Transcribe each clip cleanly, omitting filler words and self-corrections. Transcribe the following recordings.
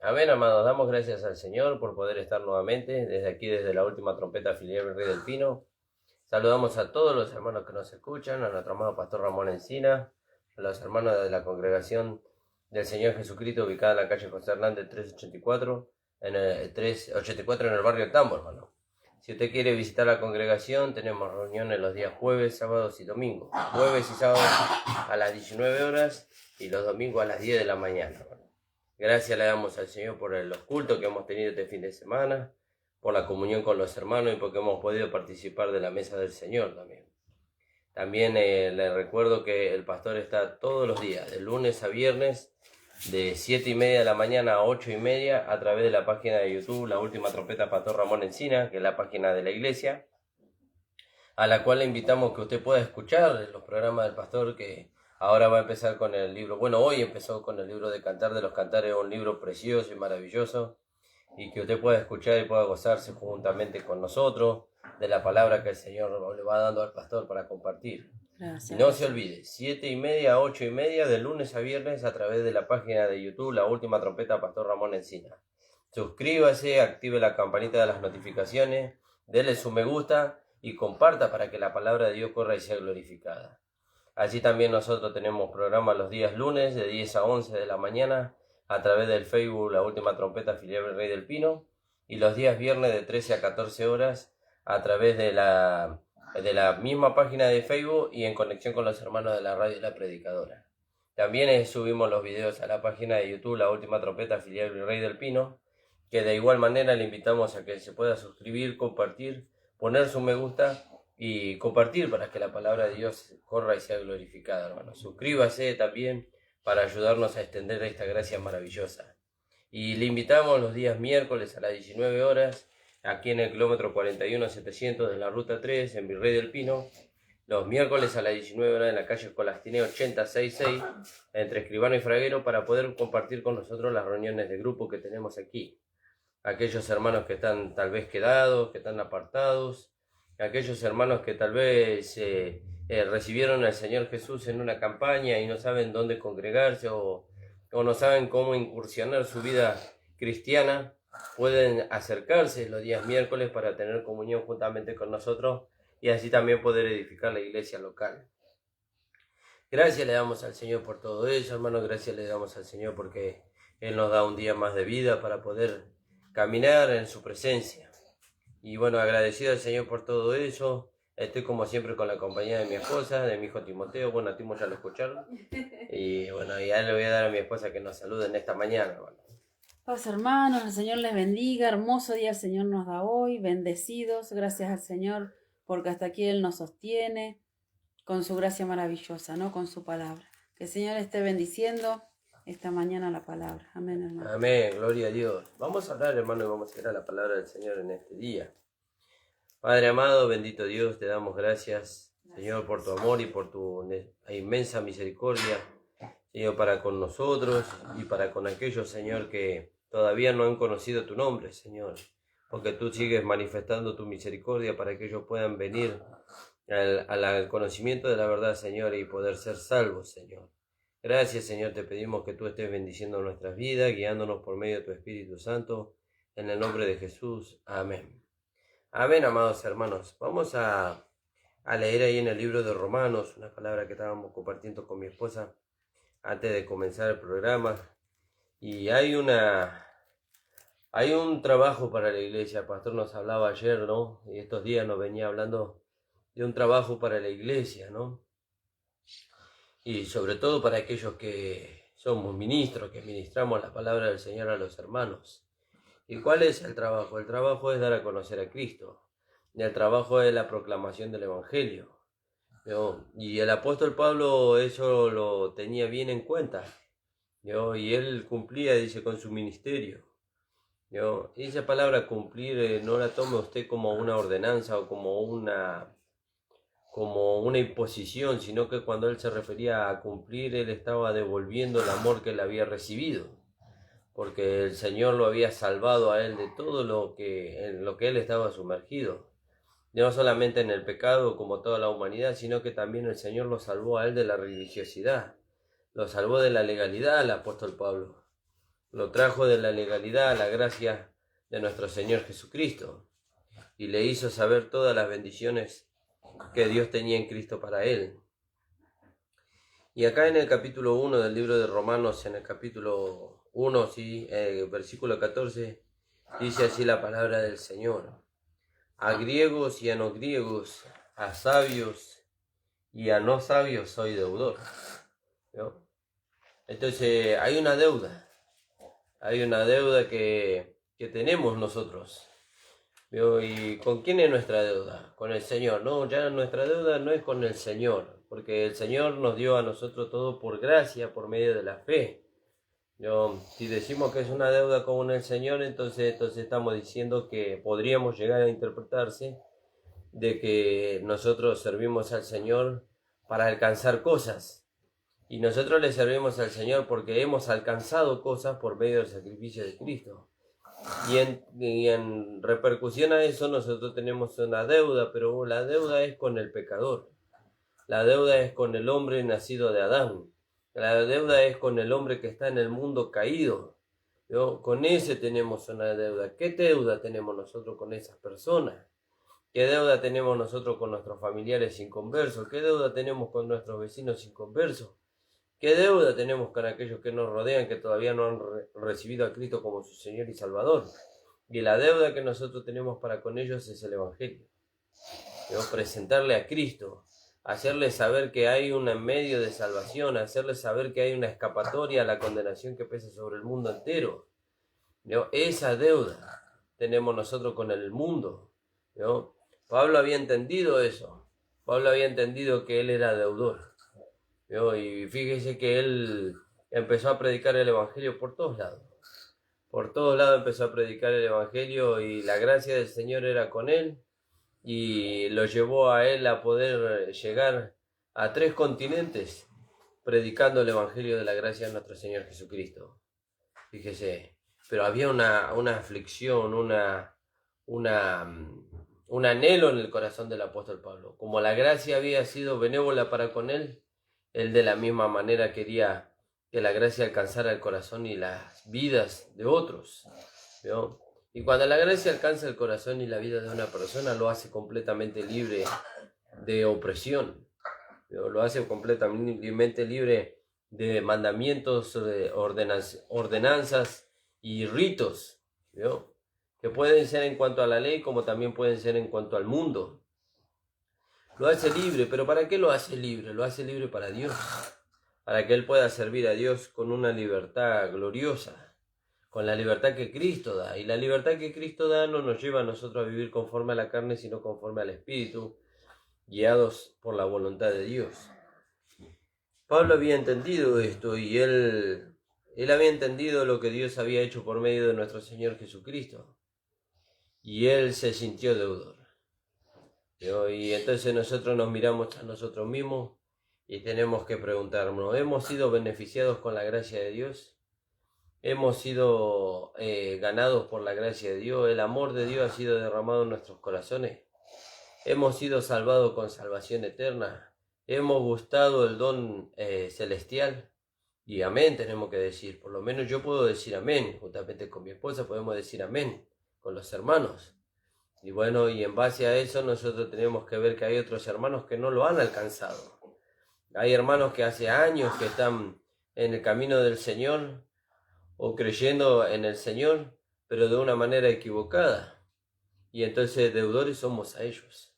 Amén, amados. Damos gracias al Señor por poder estar nuevamente desde aquí, desde la última trompeta filial del Rey del Pino. Saludamos a todos los hermanos que nos escuchan, a nuestro amado pastor Ramón Encina, a los hermanos de la congregación del Señor Jesucristo, ubicada en la calle José Hernández 384, en el 384 en el barrio Tambo, hermano. Si usted quiere visitar la congregación, tenemos reuniones los días jueves, sábados y domingos. Jueves y sábados a las 19 horas y los domingos a las 10 de la mañana, hermano. Gracias le damos al Señor por los cultos que hemos tenido este fin de semana, por la comunión con los hermanos y porque hemos podido participar de la mesa del Señor también. También le recuerdo que el pastor está todos los días, de lunes a viernes, de 7:30 de la mañana a 8:30, a través de la página de YouTube, La Última Trompeta Pastor Ramón Encina, que es la página de la iglesia, a la cual le invitamos que usted pueda escuchar los programas del pastor, que ahora va a empezar con el libro, bueno, hoy empezó con el libro de Cantar de los Cantares, un libro precioso y maravilloso, y que usted pueda escuchar y pueda gozarse juntamente con nosotros de la palabra que el Señor le va dando al pastor para compartir. Gracias. Y no se olvide, 7:30 a 8:30, de lunes a viernes, a través de la página de YouTube, La Última Trompeta Pastor Ramón Encina. Suscríbase, active la campanita de las notificaciones, dele su me gusta y comparta para que la palabra de Dios corra y sea glorificada. Allí también nosotros tenemos programas los días lunes de 10 a 11 de la mañana a través del Facebook La Última Trompeta Filial del Rey del Pino, y los días viernes de 13 a 14 horas a través de la misma página de Facebook y en conexión con los hermanos de la radio y la predicadora. También subimos los videos a la página de YouTube La Última Trompeta Filial del Rey del Pino, que de igual manera le invitamos a que se pueda suscribir, compartir, poner su me gusta y compartir para que la palabra de Dios corra y sea glorificada, hermano. Suscríbase también para ayudarnos a extender esta gracia maravillosa. Y le invitamos los días miércoles a las 19 horas, aquí en el kilómetro 41.700 de la ruta 3, en Virrey del Pino. Los miércoles a las 19 horas en la calle Colastiné 866, entre Escribano y Fraguero, para poder compartir con nosotros las reuniones de grupo que tenemos aquí. Aquellos hermanos que están tal vez quedados, que están apartados, aquellos hermanos que tal vez recibieron al Señor Jesús en una campaña y no saben dónde congregarse o no saben cómo incursionar su vida cristiana, pueden acercarse los días miércoles para tener comunión juntamente con nosotros y así también poder edificar la iglesia local. Gracias le damos al Señor por todo eso, hermanos. Gracias le damos al Señor porque Él nos da un día más de vida para poder caminar en su presencia. Y bueno, agradecido al Señor por todo eso. Estoy como siempre con la compañía de mi esposa, de mi hijo Timoteo. Bueno, a Timo ya lo escucharon. Y bueno, ya le voy a dar a mi esposa que nos salude en esta mañana, hermano. Paz, hermanos, el Señor les bendiga. Hermoso día el Señor nos da hoy. Bendecidos, gracias al Señor, porque hasta aquí Él nos sostiene con su gracia maravillosa, ¿no? Con su palabra. Que el Señor esté bendiciendo esta mañana la palabra. Amén, hermano. Amén, gloria a Dios. Vamos a hablar, hermano, y vamos a ir a la palabra del Señor en este día. Padre amado, bendito Dios, te damos gracias, Señor, por tu amor y por tu inmensa misericordia, Señor, para con nosotros y para con aquellos, Señor, que todavía no han conocido tu nombre, Señor, porque tú sigues manifestando tu misericordia para que ellos puedan venir al conocimiento de la verdad, Señor, y poder ser salvos, Señor. Gracias, Señor, te pedimos que tú estés bendiciendo nuestras vidas, guiándonos por medio de tu Espíritu Santo, en el nombre de Jesús. Amén. Amén, amados hermanos. Vamos a leer ahí en el libro de Romanos, una palabra que estábamos compartiendo con mi esposa antes de comenzar el programa. Y hay un trabajo para la iglesia. El pastor nos hablaba ayer, ¿no? Y estos días nos venía hablando de un trabajo para la iglesia, ¿no? Y sobre todo para aquellos que somos ministros, que ministramos la palabra del Señor a los hermanos. ¿Y cuál es el trabajo? El trabajo es dar a conocer a Cristo. Y el trabajo es la proclamación del Evangelio, ¿no? Y el apóstol Pablo eso lo tenía bien en cuenta, ¿no? Y él cumplía, dice, con su ministerio, ¿no? Y esa palabra cumplir no la tome usted como una ordenanza o como una imposición, sino que cuando él se refería a cumplir, él estaba devolviendo el amor que él había recibido, porque el Señor lo había salvado a él de todo en lo que él estaba sumergido, no solamente en el pecado como toda la humanidad, sino que también el Señor lo salvó a él de la religiosidad, lo salvó de la legalidad el apóstol Pablo. Lo trajo de la legalidad a la gracia de nuestro Señor Jesucristo y le hizo saber todas las bendiciones que Dios tenía en Cristo para él. Y acá en el capítulo 1 del libro de Romanos, en el capítulo 1, sí, versículo 14, dice así la palabra del Señor: a griegos y a no griegos, a sabios y a no sabios soy deudor. ¿No? Entonces hay una deuda que tenemos nosotros. ¿No? ¿Y con quién es nuestra deuda? Con el Señor. No, ya nuestra deuda no es con el Señor, porque el Señor nos dio a nosotros todo por gracia, por medio de la fe. ¿No? Si decimos que es una deuda con el Señor, entonces estamos diciendo que podríamos llegar a interpretarse de que nosotros servimos al Señor para alcanzar cosas. Y nosotros le servimos al Señor porque hemos alcanzado cosas por medio del sacrificio de Cristo. Y en repercusión a eso nosotros tenemos una deuda, pero la deuda es con el pecador. La deuda es con el hombre nacido de Adán. La deuda es con el hombre que está en el mundo caído. ¿No? Con ese tenemos una deuda. ¿Qué deuda tenemos nosotros con esas personas? ¿Qué deuda tenemos nosotros con nuestros familiares inconversos? ¿Qué deuda tenemos con nuestros vecinos inconversos? ¿Qué deuda tenemos con aquellos que nos rodean, que todavía no han recibido a Cristo como su Señor y Salvador? Y la deuda que nosotros tenemos para con ellos es el Evangelio. Debemos presentarle a Cristo, hacerles saber que hay un medio de salvación, hacerles saber que hay una escapatoria a la condenación que pesa sobre el mundo entero. ¿No? Esa deuda tenemos nosotros con el mundo. ¿No? Pablo había entendido eso. Pablo había entendido que él era deudor. ¿No? Y fíjese que él empezó a predicar el Evangelio por todos lados. Por todos lados empezó a predicar el Evangelio y la gracia del Señor era con él y lo llevó a él a poder llegar a 3 continentes predicando el Evangelio de la gracia de nuestro Señor Jesucristo. Fíjese, pero había una aflicción, un anhelo en el corazón del apóstol Pablo. Como la gracia había sido benévola para con él, él de la misma manera quería que la gracia alcanzara el corazón y las vidas de otros. ¿No? Y cuando la gracia alcanza el corazón y la vida de una persona, lo hace completamente libre de opresión. ¿No? Lo hace completamente libre de mandamientos, de ordenanzas y ritos. ¿No? Que pueden ser en cuanto a la ley como también pueden ser en cuanto al mundo. Lo hace libre, pero ¿para qué lo hace libre? Lo hace libre para Dios, para que él pueda servir a Dios con una libertad gloriosa, con la libertad que Cristo da. Y la libertad que Cristo da no nos lleva a nosotros a vivir conforme a la carne, sino conforme al Espíritu, guiados por la voluntad de Dios. Pablo había entendido esto y él había entendido lo que Dios había hecho por medio de nuestro Señor Jesucristo. Y él se sintió deudor. Y entonces nosotros nos miramos a nosotros mismos y tenemos que preguntarnos, ¿hemos sido beneficiados con la gracia de Dios? ¿Hemos sido ganados por la gracia de Dios? ¿El amor de Dios ha sido derramado en nuestros corazones? ¿Hemos sido salvados con salvación eterna? ¿Hemos gustado el don celestial? Y amén tenemos que decir, por lo menos yo puedo decir amén, juntamente con mi esposa podemos decir amén, con los hermanos. Y bueno, y en base a eso nosotros tenemos que ver que hay otros hermanos que no lo han alcanzado. Hay hermanos que hace años que están en el camino del Señor o creyendo en el Señor, pero de una manera equivocada. Y entonces deudores somos a ellos.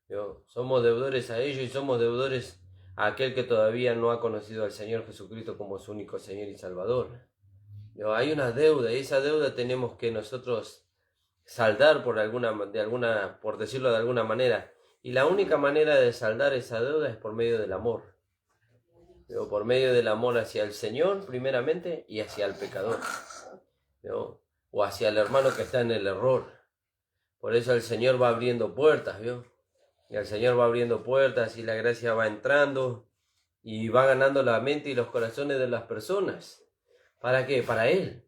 ¿No? Somos deudores a ellos y somos deudores a aquel que todavía no ha conocido al Señor Jesucristo como su único Señor y Salvador. ¿No? Hay una deuda y esa deuda tenemos que nosotros saldar por decirlo de alguna manera, y la única manera de saldar esa deuda es por medio del amor, ¿no? Por medio del amor hacia el Señor primeramente y hacia el pecador, ¿no? O hacia el hermano que está en el error. Por eso el Señor va abriendo puertas, ¿vio? Y el Señor va abriendo puertas y la gracia va entrando y va ganando la mente y los corazones de las personas. ¿Para qué? Para Él.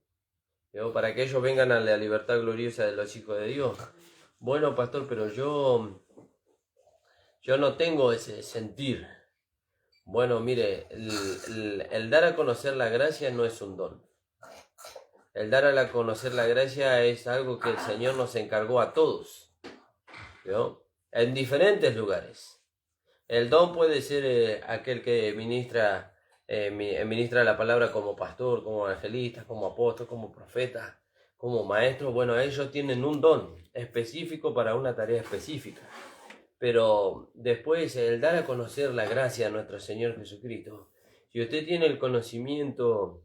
¿No? Para que ellos vengan a la libertad gloriosa de los hijos de Dios. Bueno, pastor, pero yo no tengo ese sentir. Bueno, mire, el dar a conocer la gracia no es un don. El dar a conocer la gracia es algo que el Señor nos encargó a todos, ¿no? En diferentes lugares. El don puede ser aquel que ministra la palabra como pastor, como evangelista, como apóstol, como profeta, como maestro. Bueno, ellos tienen un don específico para una tarea específica. Pero después el dar a conocer la gracia a nuestro Señor Jesucristo. Si usted tiene el conocimiento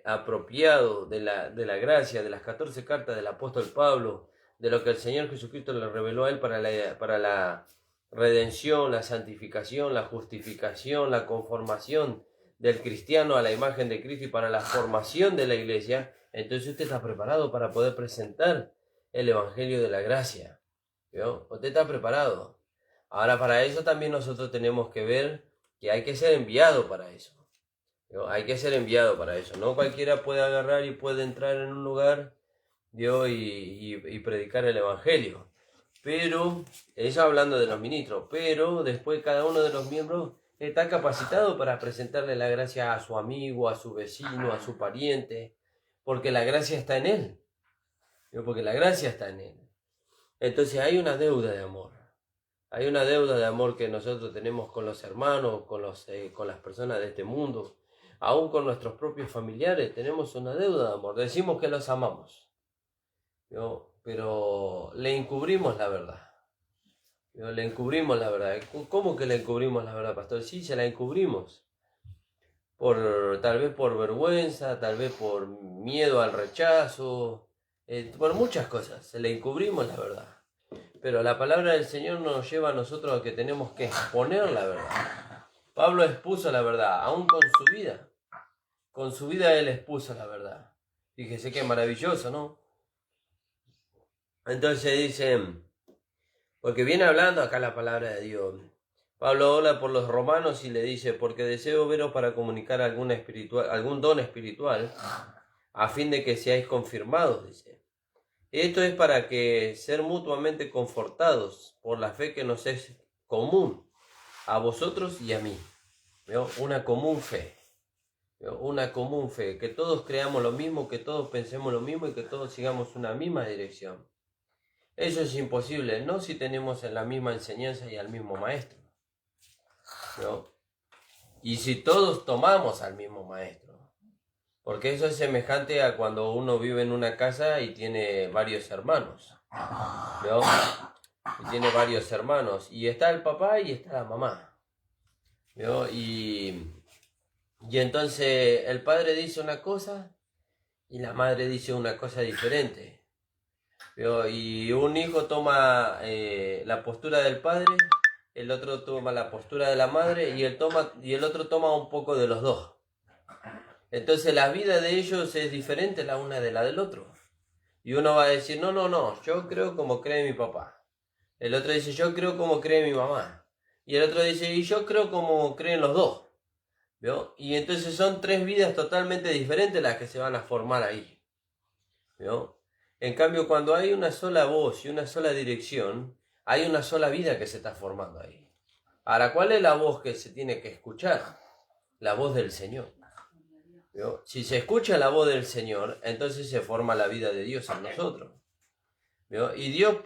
apropiado de la gracia, de las 14 cartas del apóstol Pablo, de lo que el Señor Jesucristo le reveló a él para la redención, la santificación, la justificación, la conformación del cristiano a la imagen de Cristo y para la formación de la iglesia, entonces usted está preparado para poder presentar el Evangelio de la gracia. ¿Vio? Usted está preparado. Ahora, para eso también nosotros tenemos que ver que hay que ser enviado para eso. ¿Vio? Hay que ser enviado para eso. No cualquiera puede agarrar y puede entrar en un lugar, ¿vio? Y predicar el Evangelio. Pero, eso hablando de los ministros, pero después cada uno de los miembros está capacitado para presentarle la gracia a su amigo, a su vecino, a su pariente, porque la gracia está en él. ¿Vio? Porque la gracia está en él. Entonces hay una deuda de amor. Hay una deuda de amor que nosotros tenemos con los hermanos, con las personas de este mundo, aún con nuestros propios familiares. Tenemos una deuda de amor. Decimos que los amamos, ¿no? Pero le encubrimos la verdad. ¿No? Le encubrimos la verdad. ¿Cómo que le encubrimos la verdad, pastor? Sí, se la encubrimos. Tal vez por vergüenza, tal vez por miedo al rechazo, por muchas cosas. Se le encubrimos la verdad. Pero la palabra del Señor nos lleva a nosotros a que tenemos que exponer la verdad. Pablo expuso la verdad, aún con su vida. Con su vida él expuso la verdad. Fíjese qué maravilloso, ¿no? Entonces dice, porque viene hablando acá la palabra de Dios. Pablo habla por los romanos y le dice, porque deseo veros para comunicar algún don espiritual, a fin de que seáis confirmados, dice. Esto es para que ser mutuamente confortados por la fe que nos es común, a vosotros y a mí. ¿Veo? Una común fe. ¿Veo? Una común fe. Que todos creamos lo mismo, que todos pensemos lo mismo y que todos sigamos una misma dirección. Eso es imposible, no si tenemos en la misma enseñanza y al mismo maestro. ¿Veo? Y si todos tomamos al mismo maestro. Porque eso es semejante a cuando uno vive en una casa y tiene varios hermanos. ¿No? Y tiene varios hermanos. Y está el papá y está la mamá. ¿No? Y entonces el padre dice una cosa y la madre dice una cosa diferente. ¿No? Y un hijo toma la postura del padre, el otro toma la postura de la madre y el otro toma un poco de los dos. Entonces la vida de ellos es diferente la una de la del otro. Y uno va a decir, no, yo creo como cree mi papá. El otro dice, yo creo como cree mi mamá. Y el otro dice, y yo creo como creen los dos. ¿Vio? Y entonces son tres vidas totalmente diferentes las que se van a formar ahí. ¿Vio? En cambio, cuando hay una sola voz y una sola dirección, hay una sola vida que se está formando ahí. Ahora, ¿cuál es la voz que se tiene que escuchar? La voz del Señor. ¿Vio? Si se escucha la voz del Señor, entonces se forma la vida de Dios en nosotros. ¿Vio? Y Dios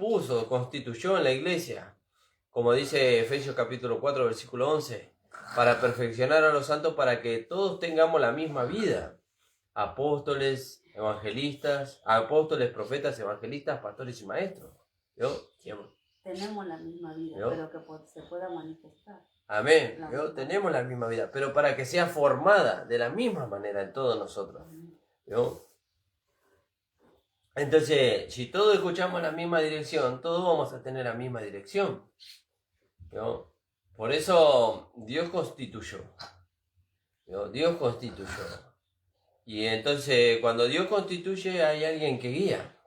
constituyó en la iglesia, como dice Efesios capítulo 4, versículo 11, para perfeccionar a los santos para que todos tengamos la misma vida. Apóstoles, profetas, evangelistas, pastores y maestros. ¿Vio? Tenemos la misma vida, ¿vio? pero que se pueda manifestar. Amén. ¿Vio? Tenemos la misma vida, pero para que sea formada de la misma manera en todos nosotros. ¿Vio? Entonces, si todos escuchamos la misma dirección, todos vamos a tener la misma dirección. ¿Vio? Por eso Dios constituyó. ¿Vio? Dios constituyó. Y entonces, cuando Dios constituye, hay alguien que guía.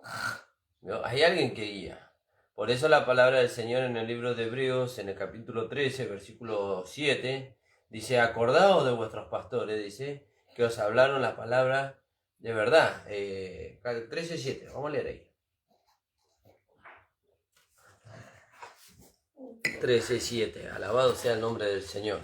¿Vio? Hay alguien que guía. Por eso la palabra del Señor en el libro de Hebreos, en el capítulo 13, versículo 7, dice, acordaos de vuestros pastores, dice, que os hablaron la palabra de verdad. 13:7, vamos a leer ahí. 13:7, alabado sea el nombre del Señor.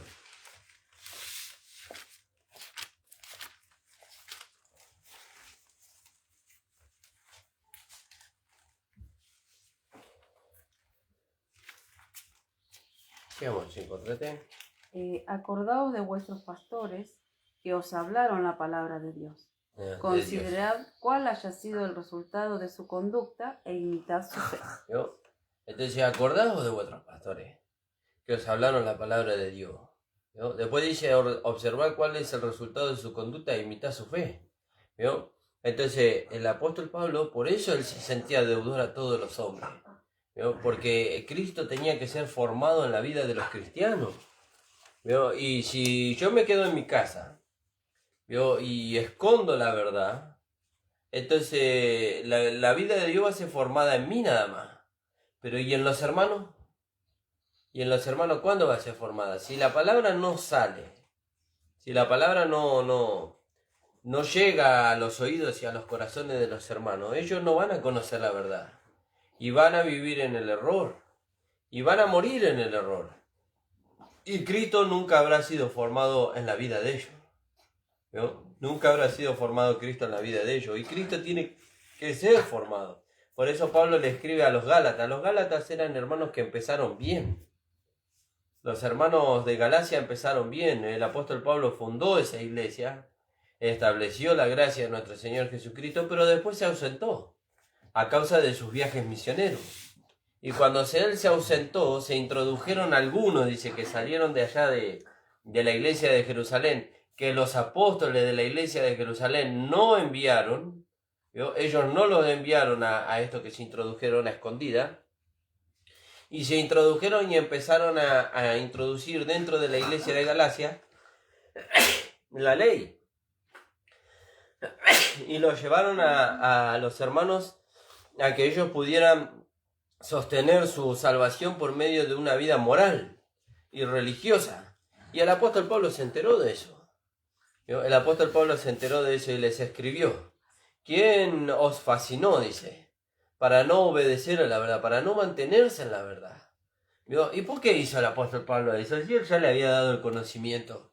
Sigamos, 5:13. Acordaos de vuestros pastores que os hablaron la palabra de Dios. Considerad cuál haya sido el resultado de su conducta e imitad su fe. ¿Yo? Entonces, acordaos de vuestros pastores que os hablaron la palabra de Dios. ¿Yo? Después dice, observar cuál es el resultado de su conducta e imitar su fe. ¿Yo? Entonces, el apóstol Pablo, por eso él se sentía deudor a todos los hombres. ¿Yo? Porque Cristo tenía que ser formado en la vida de los cristianos. ¿Yo? Y si yo me quedo en mi casa, ¿yo? Y escondo la verdad, entonces la vida de Dios va a ser formada en mí nada más. Pero ¿y en los hermanos? ¿Y en los hermanos cuándo va a ser formada? Si la palabra no sale, si la palabra no llega a los oídos y a los corazones de los hermanos, ellos no van a conocer la verdad. Y van a vivir en el error. Y van a morir en el error. Y Cristo nunca habrá sido formado en la vida de ellos. ¿No? Nunca habrá sido formado Cristo en la vida de ellos. Y Cristo tiene que ser formado. Por eso Pablo le escribe a los Gálatas. Los Gálatas eran hermanos que empezaron bien. Los hermanos de Galacia empezaron bien. El apóstol Pablo fundó esa iglesia. Estableció la gracia de nuestro Señor Jesucristo. Pero después se ausentó. A causa de sus viajes misioneros. Y cuando él se ausentó, se introdujeron algunos, dice, que salieron de allá de la iglesia de Jerusalén, que los apóstoles de la iglesia de Jerusalén no enviaron. ¿Vio? Ellos no los enviaron a estos que se introdujeron a escondida. Y se introdujeron y empezaron a introducir dentro de la iglesia de Galacia la ley. Y lo llevaron a los hermanos a que ellos pudieran sostener su salvación por medio de una vida moral y religiosa. Y el apóstol Pablo se enteró de eso. El apóstol Pablo se enteró de eso y les escribió: ¿quién os fascinó? Dice, para no obedecer a la verdad, para no mantenerse en la verdad. ¿Y por qué hizo el apóstol Pablo eso? Si él ya le había dado el conocimiento.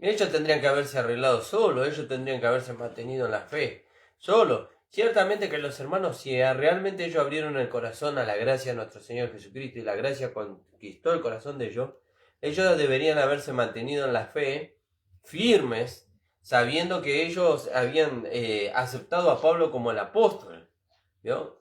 Ellos tendrían que haberse arreglado solo, ellos tendrían que haberse mantenido en la fe solo. Ciertamente que los hermanos, si realmente ellos abrieron el corazón a la gracia de nuestro Señor Jesucristo y la gracia conquistó el corazón de ellos deberían haberse mantenido en la fe, firmes, sabiendo que ellos habían aceptado a Pablo como el apóstol. ¿Vio?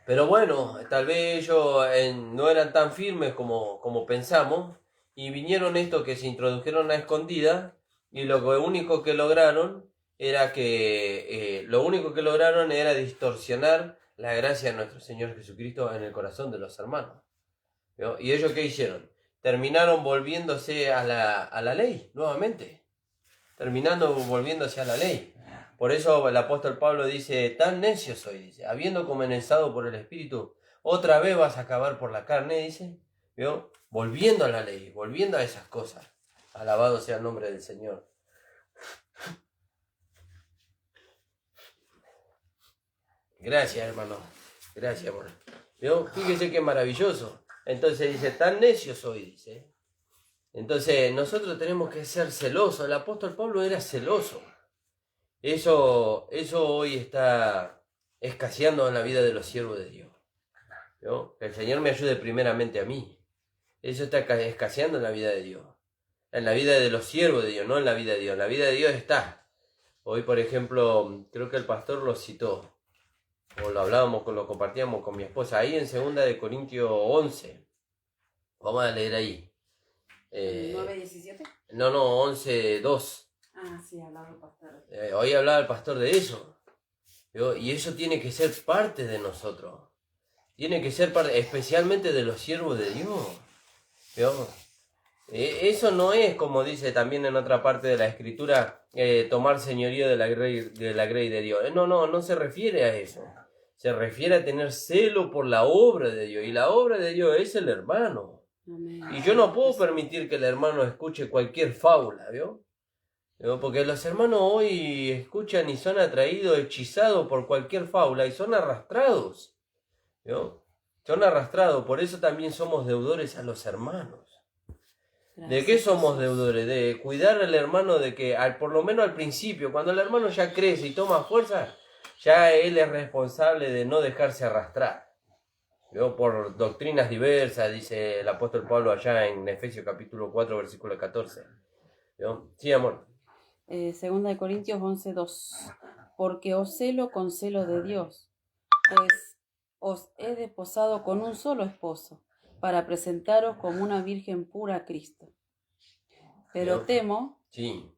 Pero bueno, tal vez ellos no eran tan firmes como pensamos, y vinieron estos que se introdujeron a escondida, y lo único que lograron era distorsionar la gracia de nuestro Señor Jesucristo en el corazón de los hermanos. ¿Vio? ¿Y ellos qué hicieron? Terminaron volviéndose a la ley, nuevamente. Terminando volviéndose a la ley. Por eso el apóstol Pablo dice, tan necio soy, dice, habiendo comenzado por el Espíritu, otra vez vas a acabar por la carne, dice. ¿Vio? Volviendo a la ley, volviendo a esas cosas. Alabado sea el nombre del Señor. Gracias, hermano. Gracias, hermano. ¿Vio? Fíjese qué maravilloso. Entonces dice, tan necio soy, dice. Entonces nosotros tenemos que ser celosos. El apóstol Pablo era celoso. Eso hoy está escaseando en la vida de los siervos de Dios. ¿Vio? Que el Señor me ayude primeramente a mí. Eso está escaseando en la vida de Dios. En la vida de los siervos de Dios, no en la vida de Dios. En la vida de Dios está. Hoy, por ejemplo, creo que el pastor lo citó. O lo compartíamos con mi esposa. Ahí en 2 Corintios 11. Vamos a leer ahí. 9:17. No, 11:2. Ah, sí, hablaba el pastor. Hoy hablaba el pastor de eso. ¿Vio? Y eso tiene que ser parte de nosotros. Tiene que ser parte, especialmente de los siervos de Dios. ¿Vio? Eso no es, como dice también en otra parte de la Escritura, tomar señorío de la grey de Dios. No se refiere a eso. Se refiere a tener celo por la obra de Dios. Y la obra de Dios es el hermano. Amén. Y yo no puedo permitir que el hermano escuche cualquier fábula, ¿vio? Porque los hermanos hoy escuchan y son atraídos, hechizados por cualquier fábula y son arrastrados. ¿Vio? Son arrastrados, por eso también somos deudores a los hermanos. ¿De qué somos deudores? De cuidar al hermano, de que por lo menos al principio, cuando el hermano ya crece y toma fuerza, ya él es responsable de no dejarse arrastrar. ¿vio? Por doctrinas diversas, dice el apóstol Pablo allá en Efesios capítulo 4, versículo 14. ¿Vio? Sí, amor. Segunda de Corintios 11:2. Porque os celo con celo de Dios, pues os he desposado con un solo esposo, para presentaros como una virgen pura a Cristo. Pero ¿Vio? temo Sí.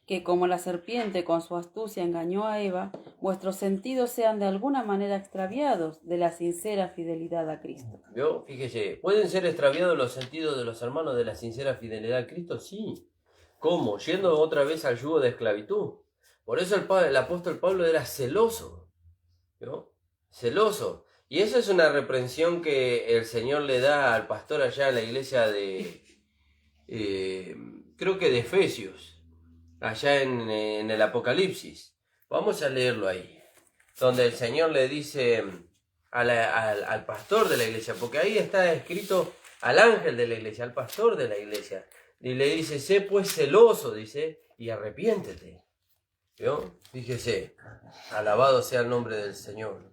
que como la serpiente con su astucia engañó a Eva, vuestros sentidos sean de alguna manera extraviados de la sincera fidelidad a Cristo. ¿Vio? Fíjese, ¿pueden ser extraviados los sentidos de los hermanos de la sincera fidelidad a Cristo? Sí. ¿Cómo? Yendo otra vez al yugo de esclavitud. Por eso el apóstol Pablo era celoso. ¿Vio? Celoso. Y esa es una reprensión que el Señor le da al pastor allá en la iglesia de, creo que de Efesios, allá en el Apocalipsis. Vamos a leerlo ahí. Donde el Señor le dice al pastor de la iglesia, porque ahí está escrito al ángel de la iglesia, al pastor de la iglesia, y le dice, sé pues celoso, dice, y arrepiéntete. ¿Vio? Fíjese, alabado sea el nombre del Señor.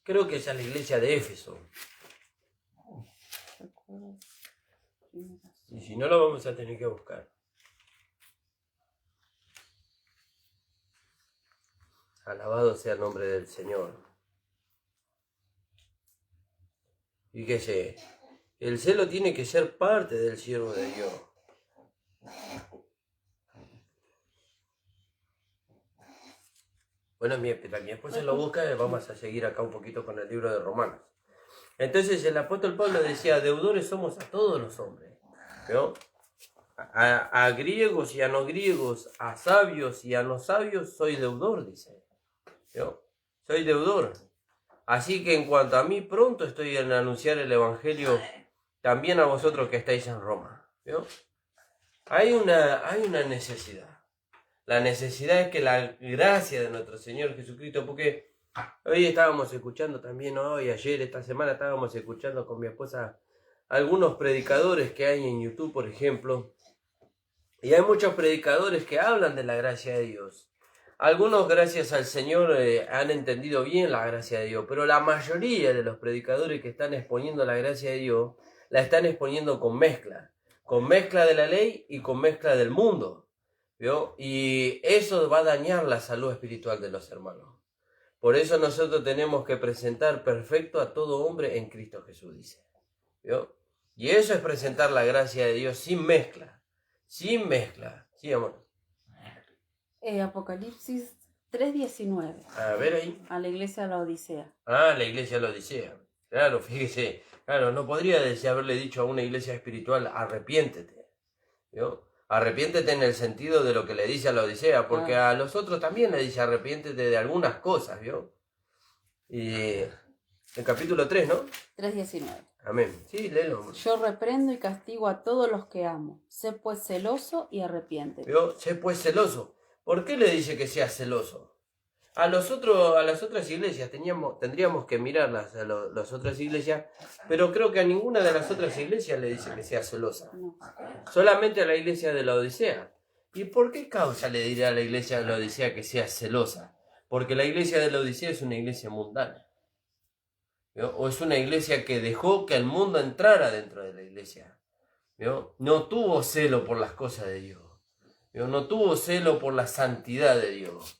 Creo que es a la iglesia de Éfeso. Y si no, lo vamos a tener que buscar. Alabado sea el nombre del Señor. Fíjese, el celo tiene que ser parte del siervo de Dios. Bueno, mientras mi esposa lo busca, vamos a seguir acá un poquito con el libro de Romanos. Entonces el apóstol Pablo decía, deudores somos a todos los hombres, ¿no? A griegos y a no griegos, a sabios y a no sabios, soy deudor, dice. ¿No? Soy deudor. Así que en cuanto a mí, pronto estoy en anunciar el evangelio también a vosotros que estáis en Roma. ¿No? Hay una necesidad. La necesidad es que la gracia de nuestro Señor Jesucristo, porque hoy estábamos escuchando también, hoy, ayer, esta semana estábamos escuchando con mi esposa algunos predicadores que hay en YouTube, por ejemplo, y hay muchos predicadores que hablan de la gracia de Dios. Algunos, gracias al Señor, han entendido bien la gracia de Dios, pero la mayoría de los predicadores que están exponiendo la gracia de Dios, la están exponiendo con mezcla de la ley y con mezcla del mundo. ¿Vio? Y eso va a dañar la salud espiritual de los hermanos. Por eso nosotros tenemos que presentar perfecto a todo hombre en Cristo Jesús, dice. ¿Vio? Y eso es presentar la gracia de Dios sin mezcla. Sin mezcla. Sí, amor. Apocalipsis 3:19. A ver ahí. A la iglesia de la Odisea. Ah, la iglesia de la Odisea. Claro, fíjese. Claro, no podría haberle dicho a una iglesia espiritual, arrepiéntete. ¿Vio? Arrepiéntete en el sentido de lo que le dice a la Odisea, porque a los otros también le dice arrepiéntete de algunas cosas, ¿vio? Y el capítulo 3, ¿no? 3:19. Amén. Sí, léelo. Yo reprendo y castigo a todos los que amo. Sé pues celoso y arrepiéntete. ¿Vio? Sé pues celoso. ¿Por qué le dice que sea celoso? A las otras iglesias tendríamos que mirarlas a las otras iglesias, pero creo que a ninguna de las otras iglesias le dice que sea celosa. No. Solamente a la iglesia de la Odisea. ¿Y por qué causa le dirá a la iglesia de la Odisea que sea celosa? Porque la iglesia de la Odisea es una iglesia mundana. ¿Vio? O es una iglesia que dejó que el mundo entrara dentro de la iglesia. ¿Vio? No tuvo celo por las cosas de Dios. ¿Vio? No tuvo celo por la santidad de Dios.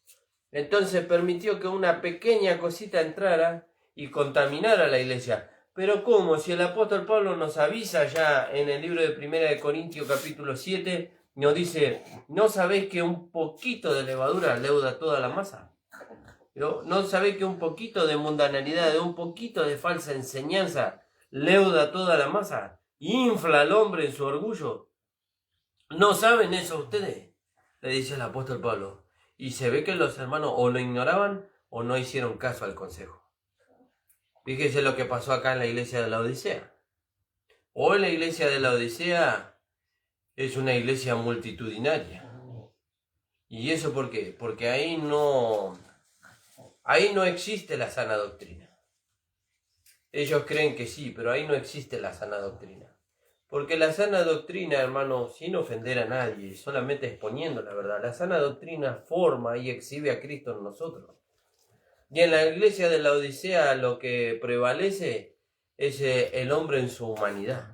Entonces permitió que una pequeña cosita entrara y contaminara la iglesia. Pero ¿cómo? Si el apóstol Pablo nos avisa ya en el libro de 1 de Corintios capítulo 7, nos dice, ¿no sabéis que un poquito de levadura leuda toda la masa? ¿No sabéis que un poquito de mundanalidad, de un poquito de falsa enseñanza leuda toda la masa? Infla al hombre en su orgullo. ¿No saben eso ustedes? Le dice el apóstol Pablo. Y se ve que los hermanos o lo ignoraban o no hicieron caso al consejo. Fíjese lo que pasó acá en la iglesia de la Odisea. Hoy la iglesia de la Odisea es una iglesia multitudinaria. ¿Y eso por qué? Porque ahí no existe la sana doctrina. Ellos creen que sí, pero ahí no existe la sana doctrina. Porque la sana doctrina, hermano, sin ofender a nadie, solamente exponiendo la verdad, la sana doctrina forma y exhibe a Cristo en nosotros. Y en la iglesia de la Odisea lo que prevalece es el hombre en su humanidad.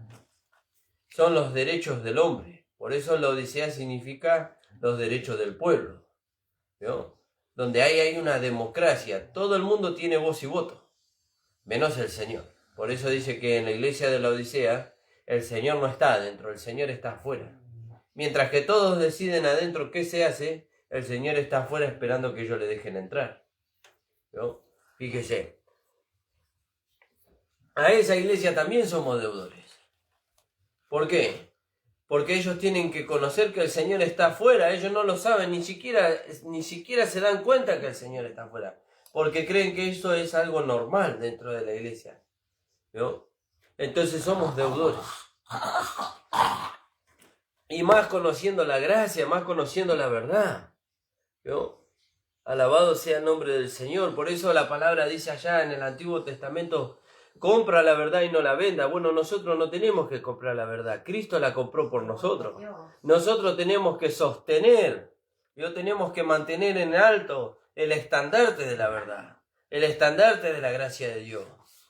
Son los derechos del hombre. Por eso la Odisea significa los derechos del pueblo, ¿no? Donde hay una democracia. Todo el mundo tiene voz y voto, menos el Señor. Por eso dice que en la iglesia de la Odisea el Señor no está adentro, el Señor está afuera. Mientras que todos deciden adentro qué se hace, el Señor está afuera esperando que ellos le dejen entrar, ¿no? Fíjese, a esa iglesia también somos deudores. ¿Por qué? Porque ellos tienen que conocer que el Señor está afuera. Ellos no lo saben, ni siquiera se dan cuenta que el Señor está afuera, porque creen que eso es algo normal dentro de la iglesia, ¿no? Entonces somos deudores. Y más conociendo la gracia, más conociendo la verdad, ¿no? Alabado sea el nombre del Señor. Por eso la palabra dice allá en el Antiguo Testamento: compra la verdad y no la venda. Bueno, nosotros no tenemos que comprar la verdad. Cristo la compró por nosotros. Nosotros tenemos que sostener, tenemos que mantener en alto el estandarte de la verdad, el estandarte de la gracia de Dios,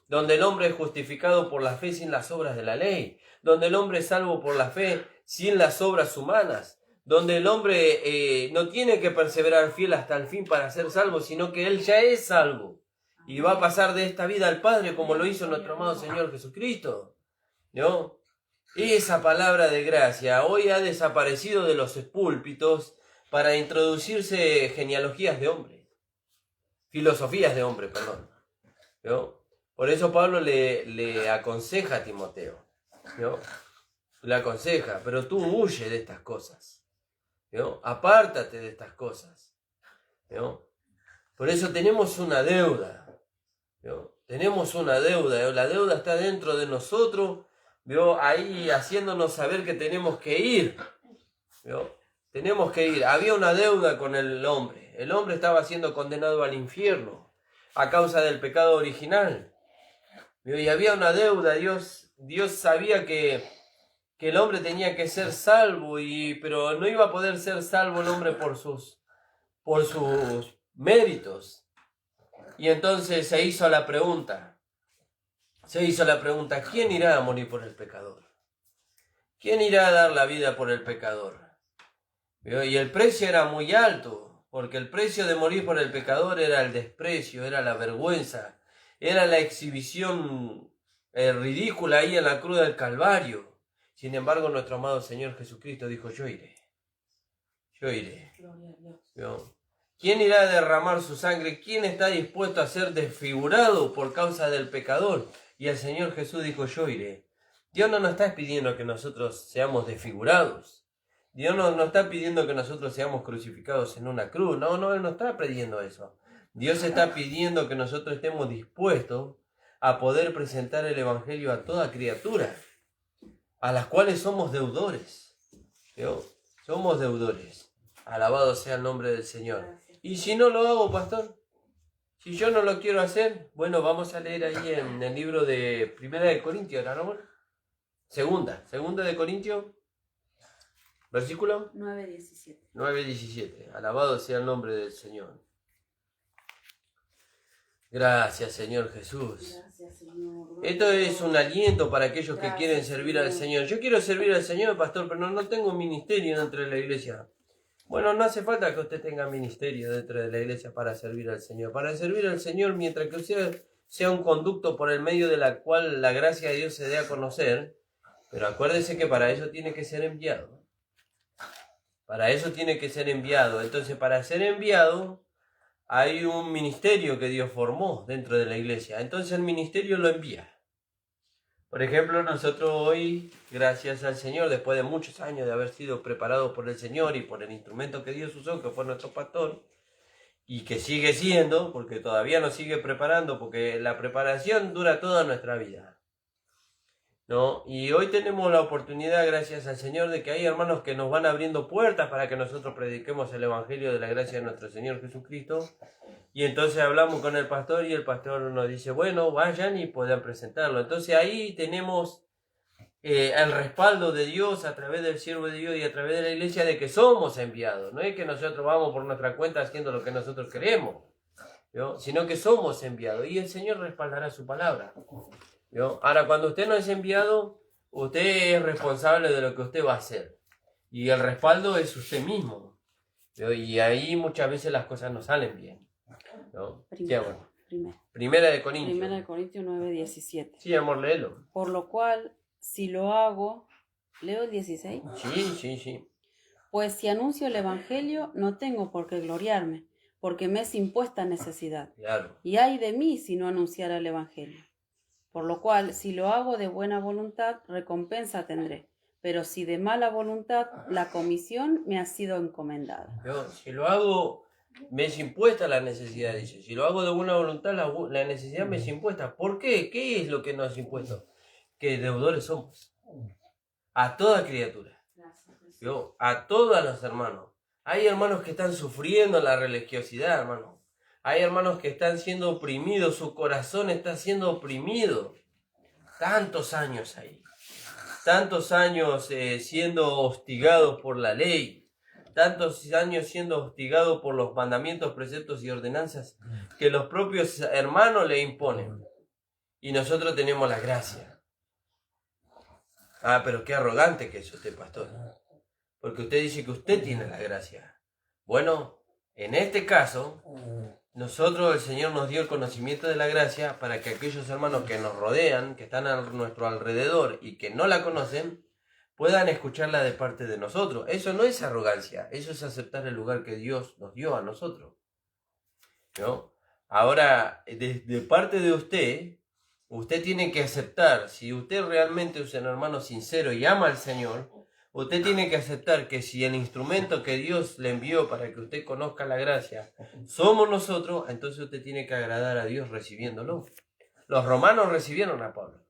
donde el hombre es justificado por la fe sin las obras de la ley, donde el hombre es salvo por la fe sin las obras humanas, donde el hombre no tiene que perseverar fiel hasta el fin para ser salvo, sino que él ya es salvo y va a pasar de esta vida al Padre, como lo hizo nuestro amado Señor Jesucristo, ¿no? Esa palabra de gracia hoy ha desaparecido de los púlpitos para introducirse genealogías de hombre, filosofías de hombre, perdón, ¿no? Por eso Pablo le aconseja a Timoteo, ¿no? Le aconseja, pero tú huye de estas cosas, ¿no? Apártate de estas cosas, ¿no? Por eso tenemos una deuda, ¿no? Tenemos una deuda, ¿no? La deuda está dentro de nosotros, ¿no? Ahí haciéndonos saber que tenemos que ir, ¿no? Tenemos que ir. Había una deuda con el hombre estaba siendo condenado al infierno a causa del pecado original, ¿no? Y había una deuda. Dios sabía que el hombre tenía que ser salvo, pero no iba a poder ser salvo el hombre por sus méritos. Y entonces se hizo la pregunta, ¿quién irá a morir por el pecador? ¿Quién irá a dar la vida por el pecador? Y el precio era muy alto, porque el precio de morir por el pecador era el desprecio, era la vergüenza, era la exhibición ridícula ahí en la cruz del Calvario. Sin embargo, nuestro amado Señor Jesucristo dijo: yo iré. ¿No? ¿Quién irá a derramar su sangre? ¿Quién está dispuesto a ser desfigurado por causa del pecador? Y el Señor Jesús dijo: yo iré. Dios no nos está pidiendo que nosotros seamos desfigurados. Dios no nos está pidiendo que nosotros seamos crucificados en una cruz. No, Él no está pidiendo eso. Dios está pidiendo que nosotros estemos dispuestos a poder presentar el Evangelio a toda criatura, a las cuales somos deudores, ¿no? Somos deudores. Alabado sea el nombre del Señor. Y si no lo hago, pastor, si yo no lo quiero hacer, bueno, vamos a leer ahí en el libro de Primera de Corintios, ¿no? Segunda de Corintios, versículo 9:17. 9:17. Alabado sea el nombre del Señor. Gracias, Señor Jesús. Gracias, Señor. Esto es un aliento para aquellos que quieren servir al Señor. Yo quiero servir al Señor, pastor, pero no tengo un ministerio dentro de la iglesia. Bueno, no hace falta que usted tenga ministerio dentro de la iglesia para servir al Señor. Para servir al Señor, mientras que usted sea un conducto por el medio de la cual la gracia de Dios se dé a conocer, pero acuérdese que para eso tiene que ser enviado. Para eso tiene que ser enviado. Entonces, para ser enviado, hay un ministerio que Dios formó dentro de la iglesia. Entonces el ministerio lo envía. Por ejemplo, nosotros hoy, gracias al Señor, después de muchos años de haber sido preparados por el Señor y por el instrumento que Dios usó, que fue nuestro pastor, y que sigue siendo, porque todavía nos sigue preparando, porque la preparación dura toda nuestra vida, ¿no? Y hoy tenemos la oportunidad, gracias al Señor, de que hay hermanos que nos van abriendo puertas para que nosotros prediquemos el Evangelio de la gracia de nuestro Señor Jesucristo. Y entonces hablamos con el pastor y el pastor nos dice: bueno, vayan y puedan presentarlo. Entonces ahí tenemos el respaldo de Dios a través del siervo de Dios y a través de la iglesia, de que somos enviados. No es que nosotros vamos por nuestra cuenta haciendo lo que nosotros queremos, ¿vio? Sino que somos enviados y el Señor respaldará su palabra. ¿Vio? Ahora, cuando usted no es enviado, usted es responsable de lo que usted va a hacer. Y el respaldo es usted mismo. ¿Vio? Y ahí muchas veces las cosas no salen bien. ¿No? Primera de Corintios. Primera de Corintios 9:17. Sí, amor, léelo. Por lo cual, si lo hago, ¿leo el 16? Sí. Pues si anuncio el Evangelio, no tengo por qué gloriarme, porque me es impuesta necesidad. Claro. Y ay de mí si no anunciara el Evangelio. Por lo cual, si lo hago de buena voluntad, recompensa tendré. Pero si de mala voluntad, la comisión me ha sido encomendada. ¿Vio? Si lo hago, me es impuesta la necesidad, dice. Si lo hago de buena voluntad, la necesidad me es impuesta. ¿Por qué? ¿Qué es lo que nos es impuesto? Que deudores somos. A toda criatura. ¿Vio? A todos los hermanos. Hay hermanos que están sufriendo la religiosidad, hermano. Hay hermanos que están siendo oprimidos, su corazón está siendo oprimido. Tantos años ahí. Tantos años siendo hostigados por la ley. Tantos años siendo hostigados por los mandamientos, preceptos y ordenanzas que los propios hermanos le imponen. Y nosotros tenemos la gracia. Ah, pero qué arrogante que es usted, pastor. Porque usted dice que usted tiene la gracia. Bueno, en este caso, nosotros, el Señor nos dio el conocimiento de la gracia para que aquellos hermanos que nos rodean, que están a nuestro alrededor y que no la conocen, puedan escucharla de parte de nosotros. Eso no es arrogancia, eso es aceptar el lugar que Dios nos dio a nosotros. ¿No? Ahora, de parte de usted, usted tiene que aceptar, si usted realmente es un hermano sincero y ama al Señor, usted tiene que aceptar que si el instrumento que Dios le envió para que usted conozca la gracia somos nosotros, entonces usted tiene que agradar a Dios recibiéndolo. Los romanos recibieron a Pablo.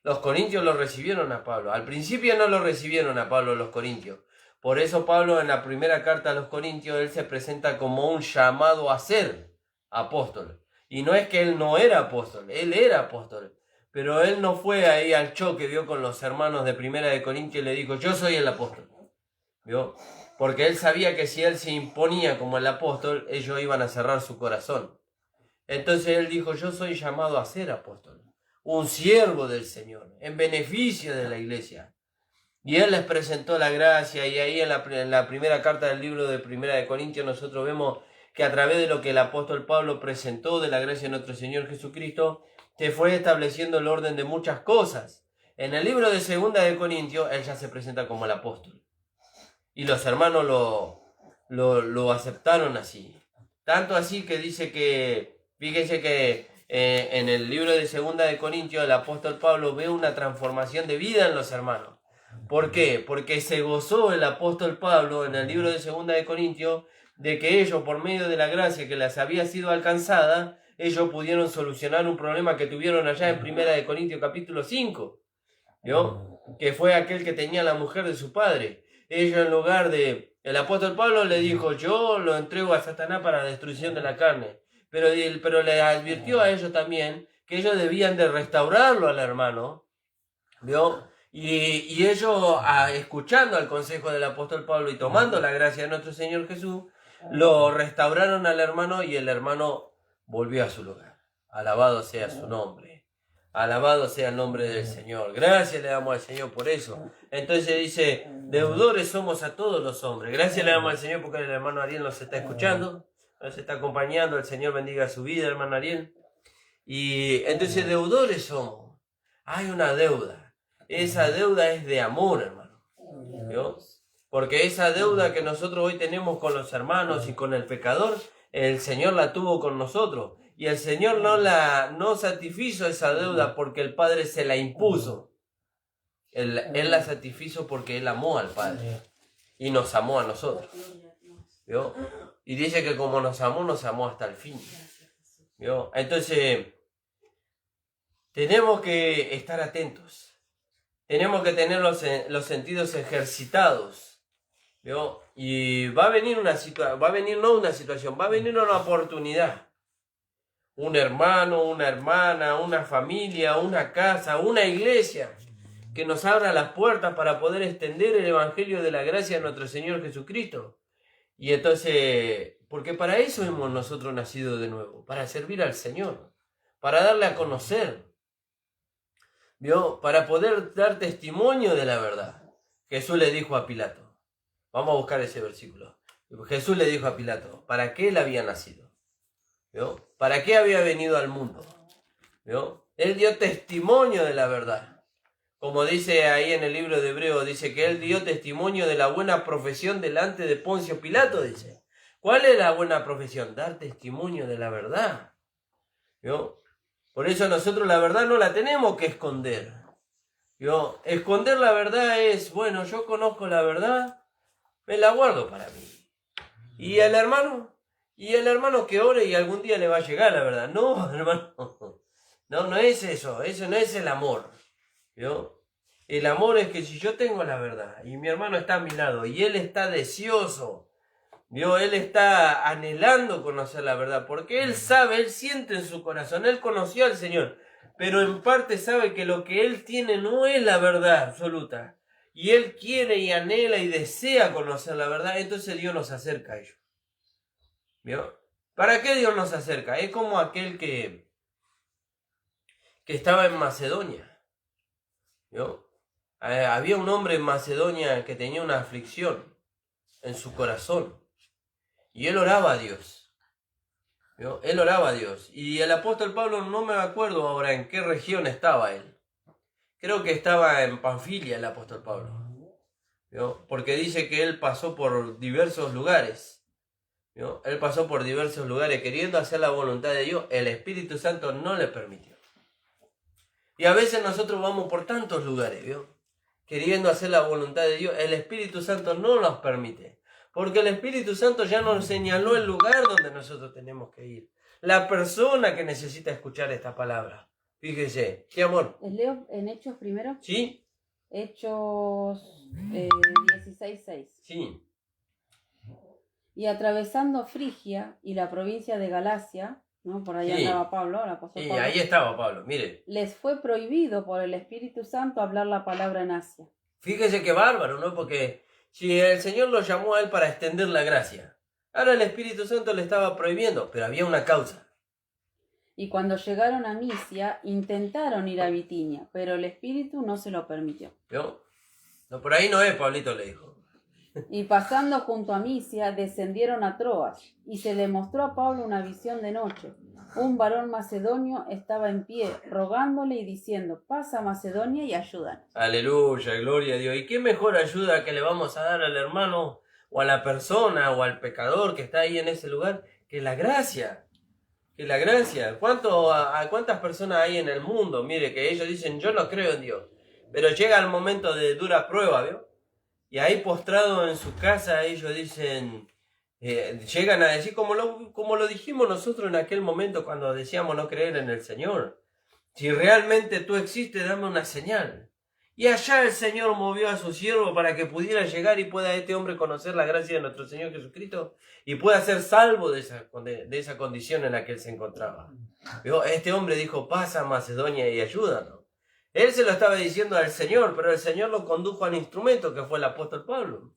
Los corintios lo recibieron a Pablo. Al principio no lo recibieron a Pablo los corintios. Por eso Pablo en la primera carta a los corintios, él se presenta como un llamado a ser apóstol. Y no es que él no era apóstol, él era apóstol. Pero él no fue ahí al choque, vio, con los hermanos de Primera de Corintios y le dijo, yo soy el apóstol, vio, porque él sabía que si él se imponía como el apóstol, ellos iban a cerrar su corazón. Entonces él dijo, yo soy llamado a ser apóstol, un siervo del Señor, en beneficio de la iglesia. Y él les presentó la gracia, y ahí en la primera carta del libro de Primera de Corintios nosotros vemos que a través de lo que el apóstol Pablo presentó de la gracia de nuestro Señor Jesucristo, se fue estableciendo el orden de muchas cosas. En el libro de Segunda de Corintios, él ya se presenta como el apóstol. Y los hermanos lo aceptaron así. Tanto así que dice que, fíjense que en el libro de Segunda de Corintios, el apóstol Pablo ve una transformación de vida en los hermanos. ¿Por qué? Porque se gozó el apóstol Pablo en el libro de Segunda de Corintios de que ellos, por medio de la gracia que les había sido alcanzada, ellos pudieron solucionar un problema que tuvieron allá en Primera de Corintios capítulo 5, ¿vio? Que fue aquel que tenía la mujer de su padre. Ellos en lugar de... El apóstol Pablo le dijo, yo lo entrego a Satanás para la destrucción de la carne. Pero le advirtió a ellos también que ellos debían de restaurarlo al hermano, ¿vio? Y ellos, escuchando al consejo del apóstol Pablo y tomando la gracia de nuestro Señor Jesús, lo restauraron al hermano y el hermano volvió a su lugar. Alabado sea su nombre. Alabado sea el nombre del Señor. Gracias le damos al Señor por eso. Entonces dice, deudores somos a todos los hombres. Gracias le damos al Señor porque el hermano Ariel nos está escuchando, nos está acompañando. El Señor bendiga su vida, hermano Ariel. Y entonces deudores somos. Hay una deuda. Esa deuda es de amor, hermano. ¿Vio? Porque esa deuda que nosotros hoy tenemos con los hermanos y con el pecador, el Señor la tuvo con nosotros. Y el Señor no satisfizo esa deuda porque el Padre se la impuso. Él la satisfizo porque Él amó al Padre. Y nos amó a nosotros. ¿Vio? Y dice que como nos amó hasta el fin. ¿Vio? Entonces, tenemos que estar atentos. Tenemos que tener los sentidos ejercitados. ¿Vio? Y va a venir una situación, va a venir una oportunidad. Un hermano, una hermana, una familia, una casa, una iglesia que nos abra las puertas para poder extender el evangelio de la gracia de nuestro Señor Jesucristo. Y entonces Porque para eso hemos nosotros nacido de nuevo, para servir al Señor, para darle a conocer, ¿vio? Para poder dar testimonio de la verdad. Jesús le dijo a Pilato, vamos a buscar ese versículo. Jesús le dijo a Pilato, ¿para qué él había nacido? ¿Vio? ¿Para qué había venido al mundo? ¿Vio? Él dio testimonio de la verdad. Como dice ahí en el libro de Hebreos, dice que él dio testimonio de la buena profesión delante de Poncio Pilato, dice. ¿Cuál es la buena profesión? Dar testimonio de la verdad. ¿Vio? Por eso nosotros la verdad no la tenemos que esconder. ¿Vio? Esconder la verdad es, bueno, yo conozco la verdad, me la guardo para mí. ¿Y el hermano? Y el hermano que ore y algún día le va a llegar la verdad. No, hermano. No es eso. Eso no es el amor. ¿Vio? El amor es que si yo tengo la verdad y mi hermano está a mi lado y él está deseoso, ¿vio? Él está anhelando conocer la verdad, porque él sabe, él siente en su corazón, él conoció al Señor, pero en parte sabe que lo que él tiene no es la verdad absoluta. Y él quiere y anhela y desea conocer la verdad, entonces Dios nos acerca a ello. ¿Vio? ¿Para qué Dios nos acerca? Es como aquel que estaba en Macedonia. ¿Vio? Había un hombre en Macedonia que tenía una aflicción en su corazón. Y él oraba a Dios. ¿Vio? Él oraba a Dios. Y el apóstol Pablo, no me acuerdo ahora en qué región estaba él. Creo que estaba en Panfilia el apóstol Pablo. ¿Vio? Porque dice que él pasó por diversos lugares. ¿Vio? Él pasó por diversos lugares queriendo hacer la voluntad de Dios. El Espíritu Santo no le permitió. Y a veces nosotros vamos por tantos lugares, ¿vio? Queriendo hacer la voluntad de Dios. El Espíritu Santo no nos permite. Porque el Espíritu Santo ya nos señaló el lugar donde nosotros tenemos que ir. La persona que necesita escuchar esta palabra. Fíjese. ¿Sí, amor? ¿Les leo en Hechos primero? ¿Sí? Hechos 16:6. Sí. Y atravesando Frigia y la provincia de Galacia, ¿no? Por ahí Sí. andaba Pablo, el apóstol Sí, Pablo. ahí estaba Pablo, mire. Les fue prohibido por el Espíritu Santo hablar la palabra en Asia. Fíjese qué bárbaro, ¿no? Porque si el Señor lo llamó a él para extender la gracia, ahora el Espíritu Santo le estaba prohibiendo, pero había una causa. Y cuando llegaron a Misia, intentaron ir a Bitinia, pero el Espíritu no se lo permitió. ¿Vio? No, por ahí no es, Pablito le dijo. Y pasando junto a Misia, descendieron a Troas, y se le mostró a Pablo una visión de noche. Un varón macedonio estaba en pie, rogándole y diciendo, pasa a Macedonia y ayúdanos. Aleluya, gloria a Dios. ¿Y qué mejor ayuda que le vamos a dar al hermano o a la persona o al pecador que está ahí en ese lugar? Que la gracia. Que la gracia. ¿Cuántas personas hay en el mundo? Mire, que ellos dicen, yo no creo en Dios. Pero llega el momento de dura prueba, ¿vio? Y ahí postrado en su casa ellos dicen, llegan a decir, como lo dijimos nosotros en aquel momento cuando decíamos no creer en el Señor. Si realmente tú existes, dame una señal. Y allá el Señor movió a su siervo para que pudiera llegar y pueda este hombre conocer la gracia de nuestro Señor Jesucristo y pueda ser salvo de esa condición en la que él se encontraba. Este hombre dijo, pasa a Macedonia y ayúdanos. Él se lo estaba diciendo al Señor, pero el Señor lo condujo al instrumento que fue el apóstol Pablo.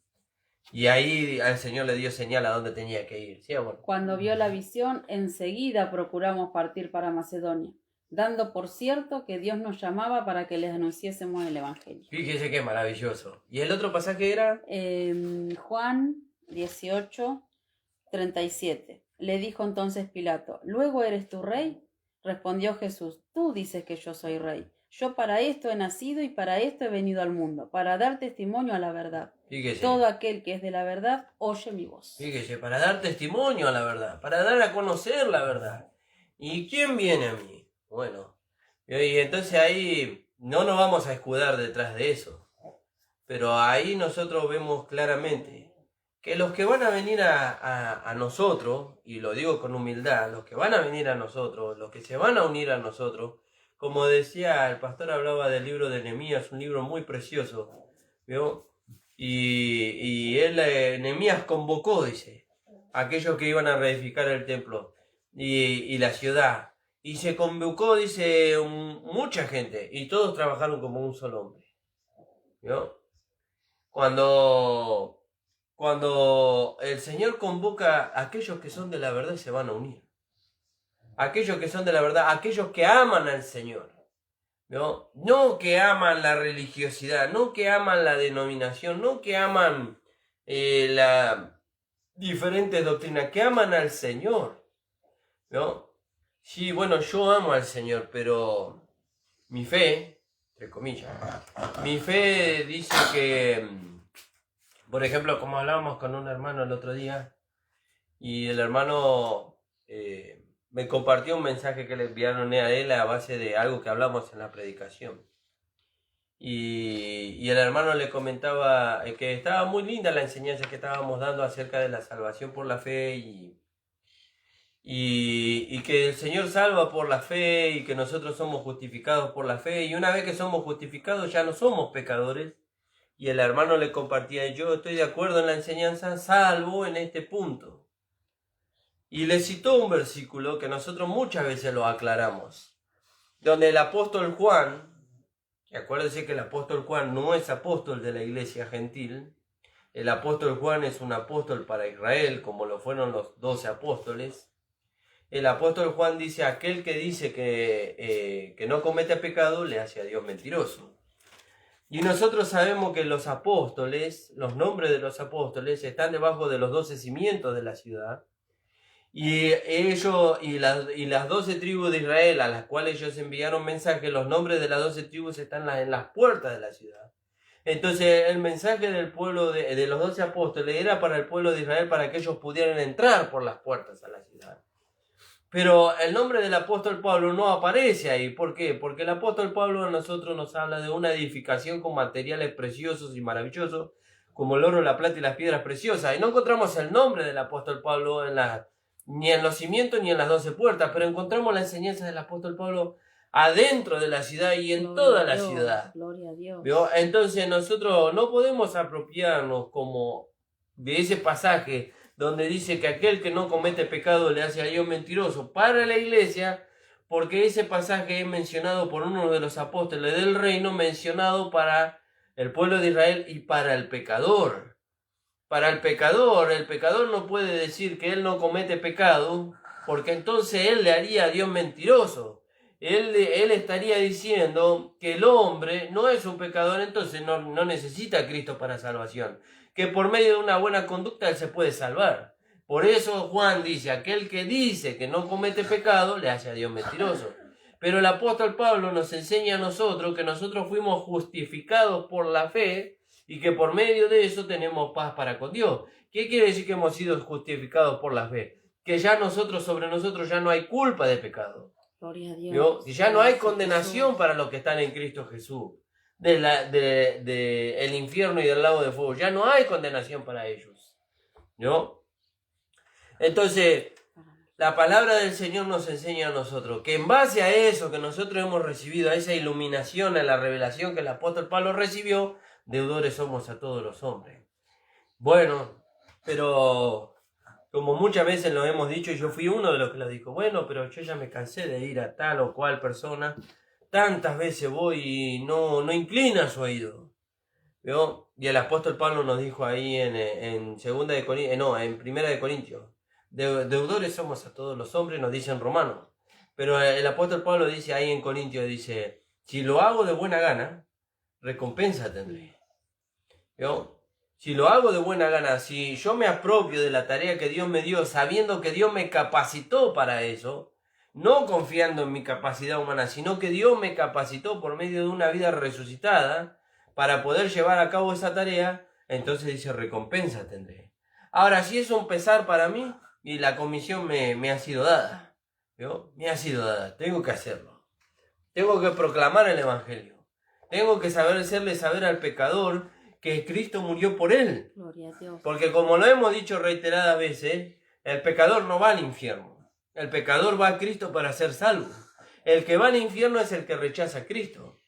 Y ahí al Señor le dio señal a dónde tenía que ir. ¿Sí, amor? Cuando vio la visión, enseguida procuramos partir para Macedonia, dando por cierto que Dios nos llamaba para que les anunciésemos el Evangelio. Fíjese qué maravilloso. ¿Y el otro pasaje era? Juan 18:37. Le dijo entonces Pilato, ¿luego eres tú rey? Respondió Jesús, tú dices que yo soy rey. Yo para esto he nacido y para esto he venido al mundo, para dar testimonio a la verdad. Fíjese. Todo aquel que es de la verdad oye mi voz. Fíjese, para dar testimonio a la verdad, para dar a conocer la verdad. ¿Y quién viene a mí? Bueno, y entonces ahí no nos vamos a escudar detrás de eso. Pero ahí nosotros vemos claramente que los que van a venir a nosotros, y lo digo con humildad, los que van a venir a nosotros, los que se van a unir a nosotros, como decía, el pastor hablaba del libro de Nehemías, un libro muy precioso, ¿vio? Y él, Nehemías convocó, dice, a aquellos que iban a reedificar el templo y la ciudad. Y se convocó, dice, mucha gente, y todos trabajaron como un solo hombre, ¿vio? Cuando cuando el Señor convoca a aquellos que son de la verdad y se van a unir. Aquellos que son de la verdad, aquellos que aman al Señor. ¿No? No que aman la religiosidad, no que aman la denominación, no que aman la diferentes doctrinas, que aman al Señor. ¿No? Sí, bueno, yo amo al Señor, pero mi fe, entre comillas, mi fe dice que, por ejemplo, como hablábamos con un hermano el otro día, y el hermano me compartió un mensaje que le enviaron a él a base de algo que hablamos en la predicación. Y el hermano le comentaba que estaba muy linda la enseñanza que estábamos dando acerca de la salvación por la fe y que el Señor salva por la fe y que nosotros somos justificados por la fe, y una vez que somos justificados ya no somos pecadores. Y el hermano le compartía: yo estoy de acuerdo en la enseñanza, salvo en este punto. Y le citó un versículo que nosotros muchas veces lo aclaramos, donde el apóstol Juan, y acuérdense que el apóstol Juan no es apóstol de la iglesia gentil, el apóstol Juan es un apóstol para Israel, como lo fueron los 12 apóstoles. El apóstol Juan dice: aquel que dice que no comete pecado, le hace a Dios mentiroso. Y nosotros sabemos que los apóstoles, los nombres de los apóstoles, están debajo de los 12 cimientos de la ciudad. Y ellos y las 12 tribus de Israel, a las cuales ellos enviaron mensajes, los nombres de las 12 tribus están en las puertas de la ciudad. Entonces el mensaje del pueblo de los 12 apóstoles era para el pueblo de Israel, para que ellos pudieran entrar por las puertas a la ciudad. Pero el nombre del apóstol Pablo no aparece ahí. ¿Por qué? Porque el apóstol Pablo a nosotros nos habla de una edificación con materiales preciosos y maravillosos, como el oro, la plata y las piedras preciosas. Y no encontramos el nombre del apóstol Pablo ni en los cimientos ni en las 12 puertas, pero encontramos la enseñanza del apóstol Pablo adentro de la ciudad y en toda la ciudad. Gloria a Dios. ¿Vio? Entonces nosotros no podemos apropiarnos como de ese pasaje donde dice que aquel que no comete pecado le hace a Dios mentiroso para la iglesia, porque ese pasaje es mencionado por uno de los apóstoles del reino, mencionado para el pueblo de Israel y para el pecador. Para el pecador no puede decir que él no comete pecado, porque entonces él le haría a Dios mentiroso. Él estaría diciendo que el hombre no es un pecador, entonces no necesita a Cristo para salvación, que por medio de una buena conducta él se puede salvar. Por eso Juan dice: aquel que dice que no comete pecado le hace a Dios mentiroso. Pero el apóstol Pablo nos enseña a nosotros que nosotros fuimos justificados por la fe y que por medio de eso tenemos paz para con Dios. ¿Qué quiere decir que hemos sido justificados por la fe? Que ya sobre nosotros ya no hay culpa de pecado. Gloria a Dios. Y ya no hay condenación para los que están en Cristo Jesús. El infierno y del lago de fuego. Ya no hay condenación para ellos. ¿No? Entonces, la palabra del Señor nos enseña a nosotros que en base a eso que nosotros hemos recibido, a esa iluminación, a la revelación que el apóstol Pablo recibió, deudores somos a todos los hombres. Bueno, pero como muchas veces lo hemos dicho, y yo fui uno de los que lo dijo: bueno, pero yo ya me cansé de ir a tal o cual persona, tantas veces voy y no inclina su oído. ¿Vio? Y el apóstol Pablo nos dijo ahí en Primera de Corintios: deudores somos a todos los hombres, nos dice en Romanos. Pero el apóstol Pablo dice ahí en Corintios, dice: si lo hago de buena gana, recompensa tendré. ¿Vio? Si lo hago de buena gana, si yo me apropio de la tarea que Dios me dio, sabiendo que Dios me capacitó para eso, no confiando en mi capacidad humana, sino que Dios me capacitó por medio de una vida resucitada para poder llevar a cabo esa tarea, entonces dice: recompensa tendré. Ahora, si es un pesar para mí y la comisión me ha sido dada, ¿vio? Me ha sido dada, tengo que hacerlo. Tengo que proclamar el evangelio. Tengo que hacerle saber al pecador que Cristo murió por él. Gloria a Dios. Porque como lo hemos dicho reiteradas veces, el pecador no va al infierno. El pecador va a Cristo para ser salvo. El que va al infierno es el que rechaza a Cristo.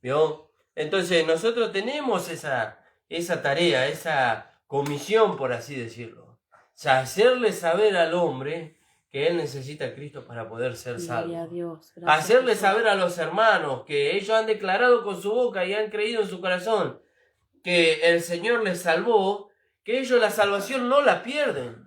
¿Vio? Entonces nosotros tenemos esa tarea, esa comisión, por así decirlo. O sea, hacerle saber al hombre que él necesita a Cristo para poder ser salvo. Gloria a Dios. Hacerle saber a los hermanos que ellos han declarado con su boca y han creído en su corazón que el Señor les salvó, que ellos la salvación no la pierden.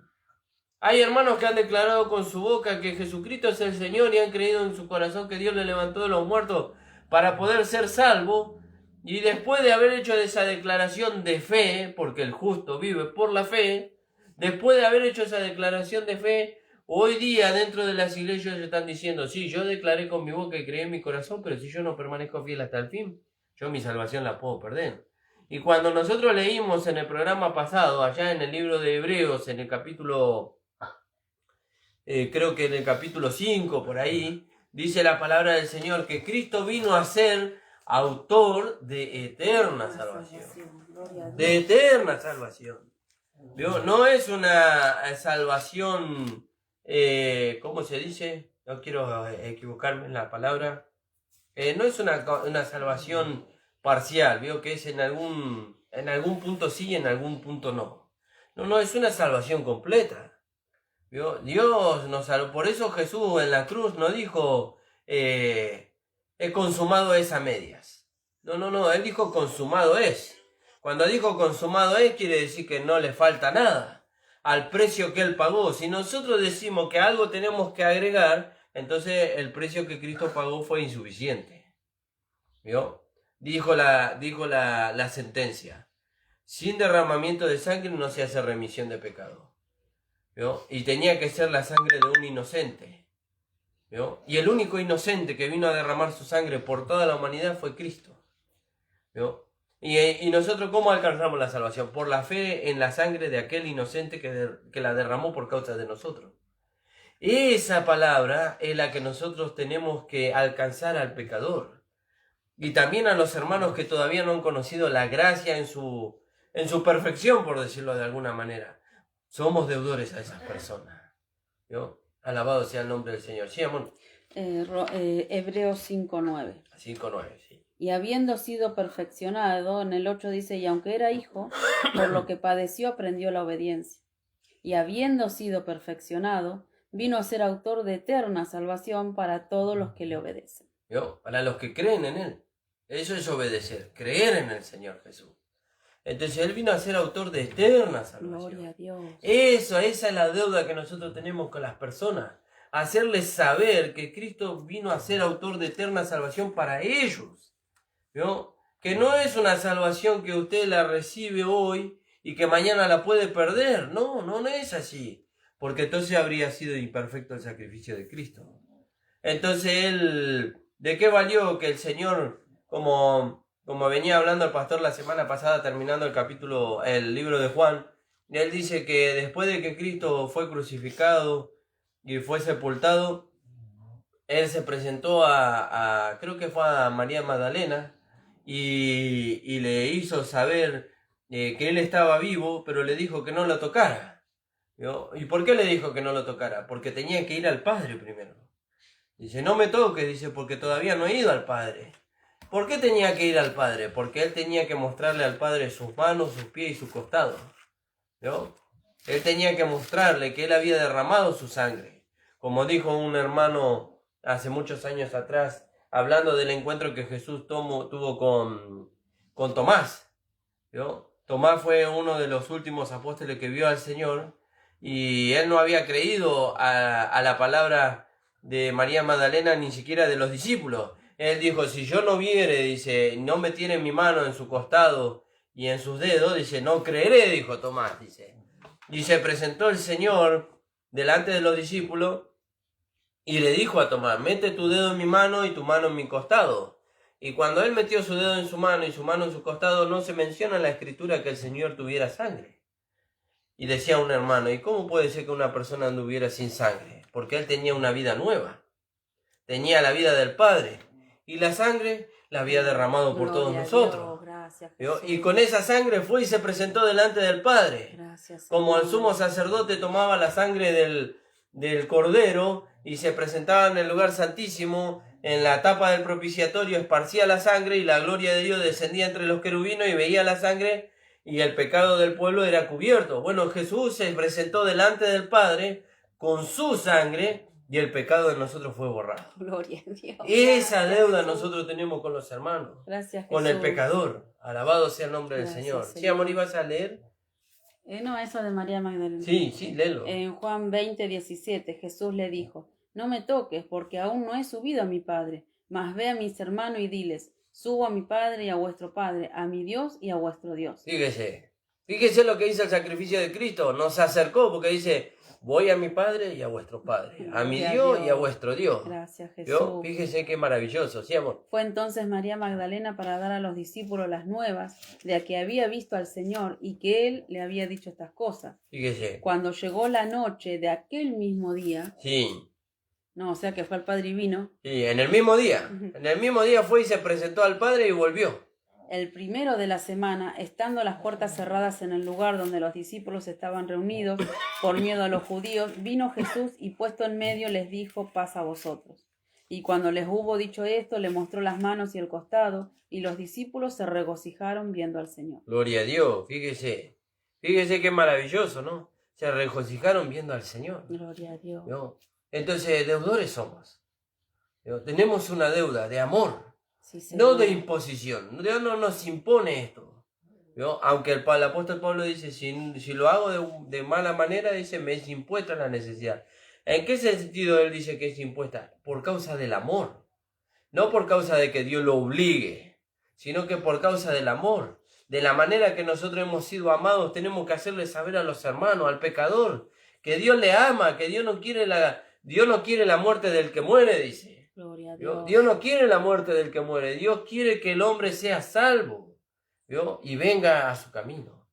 Hay hermanos que han declarado con su boca que Jesucristo es el Señor y han creído en su corazón que Dios le levantó de los muertos para poder ser salvo. Y después de haber hecho esa declaración de fe, porque el justo vive por la fe, después de haber hecho esa declaración de fe, hoy día dentro de las iglesias están diciendo, sí, yo declaré con mi boca y creí en mi corazón, pero si yo no permanezco fiel hasta el fin, yo mi salvación la puedo perder. Y cuando nosotros leímos en el programa pasado, allá en el libro de Hebreos, en el capítulo, creo que en el capítulo 5, por ahí, dice la palabra del Señor que Cristo vino a ser autor de eterna salvación. De eterna salvación. ¿Vio? No es una salvación, ¿cómo se dice? No quiero equivocarme en la palabra. No es una salvación parcial, ¿vio? Que es en algún punto sí, en algún punto no. No, es una salvación completa. ¿Vio? Dios nos salvó. Por eso Jesús en la cruz no dijo, he consumado es a medias. No, él dijo consumado es. Cuando dijo consumado es, quiere decir que no le falta nada al precio que él pagó. Si nosotros decimos que algo tenemos que agregar, entonces el precio que Cristo pagó fue insuficiente. ¿Vio? Dijo la sentencia. Sin derramamiento de sangre no se hace remisión de pecado. ¿Vio? Y tenía que ser la sangre de un inocente. ¿Vio? Y el único inocente que vino a derramar su sangre por toda la humanidad fue Cristo. ¿Vio? Y nosotros, ¿cómo alcanzamos la salvación? Por la fe en la sangre de aquel inocente que la derramó por causa de nosotros. Esa palabra es la que nosotros tenemos que alcanzar al pecador. Y también a los hermanos que todavía no han conocido la gracia en su perfección, por decirlo de alguna manera. Somos deudores a esas personas. ¿Vio? Alabado sea el nombre del Señor. Sí, amor. Hebreos 5:9. 5:9, sí. Y habiendo sido perfeccionado, en el 8 dice, y aunque era hijo, por lo que padeció aprendió la obediencia. Y habiendo sido perfeccionado, vino a ser autor de eterna salvación para todos los que le obedecen. ¿Vio? Para los que creen en Él. Eso es obedecer, creer en el Señor Jesús. Entonces Él vino a ser autor de eterna salvación. Gloria a Dios. Esa es la deuda que nosotros tenemos con las personas. Hacerles saber que Cristo vino a ser autor de eterna salvación para ellos. ¿Vio? Que no es una salvación que usted la recibe hoy y que mañana la puede perder. No es así. Porque entonces habría sido imperfecto el sacrificio de Cristo. Entonces ¿de qué valió que el Señor, como venía hablando el pastor la semana pasada, terminando el libro de Juan, él dice que después de que Cristo fue crucificado y fue sepultado, él se presentó creo que fue a María Magdalena, y le hizo saber que él estaba vivo, pero le dijo que no lo tocara. ¿Vio? ¿Y por qué le dijo que no lo tocara? Porque tenía que ir al Padre primero. Dice, no me toques, dice, porque todavía no he ido al Padre. ¿Por qué tenía que ir al Padre? Porque él tenía que mostrarle al Padre sus manos, sus pies y su costado. ¿Vio? Él tenía que mostrarle que él había derramado su sangre. Como dijo un hermano hace muchos años atrás, hablando del encuentro que Jesús tuvo con Tomás. ¿Vio? Tomás fue uno de los últimos apóstoles que vio al Señor y él no había creído a la palabra de María Magdalena, ni siquiera de los discípulos. Él dijo, si yo no viere, dice, no me tiene mi mano en su costado y en sus dedos, dice, no creeré, dijo Tomás, dice. Y se presentó el Señor delante de los discípulos y le dijo a Tomás, mete tu dedo en mi mano y tu mano en mi costado. Y cuando él metió su dedo en su mano y su mano en su costado, no se menciona en la Escritura que el Señor tuviera sangre. Y decía un hermano, ¿y cómo puede ser que una persona anduviera sin sangre? Porque él tenía una vida nueva. Tenía la vida del Padre. Y la sangre la había derramado por todos nosotros. Gracias, y con esa sangre fue y se presentó delante del Padre. Gracias, como el sumo sacerdote tomaba la sangre del cordero y se presentaba en el lugar santísimo, en la tapa del propiciatorio esparcía la sangre y la gloria de Dios descendía entre los querubines y veía la sangre y el pecado del pueblo era cubierto. Bueno, Jesús se presentó delante del Padre con su sangre y el pecado de nosotros fue borrado. Gloria a Dios. Esa deuda nosotros tenemos con los hermanos. Gracias, con Jesús. el pecador. Alabado sea el nombre del Gracias, Señor. Señor. Sí, amor, ¿ibas a leer? No, eso de María Magdalena. Sí, sí, léelo. En Juan 20:17, Jesús le dijo, no me toques, porque aún no he subido a mi Padre, mas ve a mis hermanos y diles, subo a mi Padre y a vuestro Padre, a mi Dios y a vuestro Dios. Fíjese lo que dice el sacrificio de Cristo. Nos acercó porque dice, voy a mi Padre y a vuestro Padre, a mi Dios y a vuestro Dios. Gracias, Jesús. ¿Vio? Fíjese qué maravilloso, ¿sí, amor? Fue entonces María Magdalena para dar a los discípulos las nuevas de que había visto al Señor y que Él le había dicho estas cosas. Fíjese. Cuando llegó la noche de aquel mismo día, sí. No, o sea que fue al Padre y vino. Sí, en el mismo día. En el mismo día fue y se presentó al Padre y volvió. El primero de la semana, estando las puertas cerradas en el lugar donde los discípulos estaban reunidos por miedo a los judíos, vino Jesús y puesto en medio les dijo, paz a vosotros. Y cuando les hubo dicho esto, le mostró las manos y el costado, y los discípulos se regocijaron viendo al Señor. Gloria a Dios, fíjese. Fíjese qué maravilloso, ¿no? Se regocijaron viendo al Señor. Gloria a Dios. ¿No? Entonces, deudores somos. ¿No? Tenemos una deuda de amor. Sí, no de imposición. Dios no nos impone esto. ¿No? Aunque el apóstol Pablo dice, si lo hago de mala manera, dice, me es impuesta la necesidad. ¿En qué sentido él dice que es impuesta? Por causa del amor. No por causa de que Dios lo obligue, sino que por causa del amor. De la manera que nosotros hemos sido amados, tenemos que hacerle saber a los hermanos, al pecador, que Dios le ama, que Dios no quiere la muerte del que muere, dice. Gloria a Dios. Dios no quiere la muerte del que muere. Dios quiere que el hombre sea salvo, ¿vio? Y venga a su camino.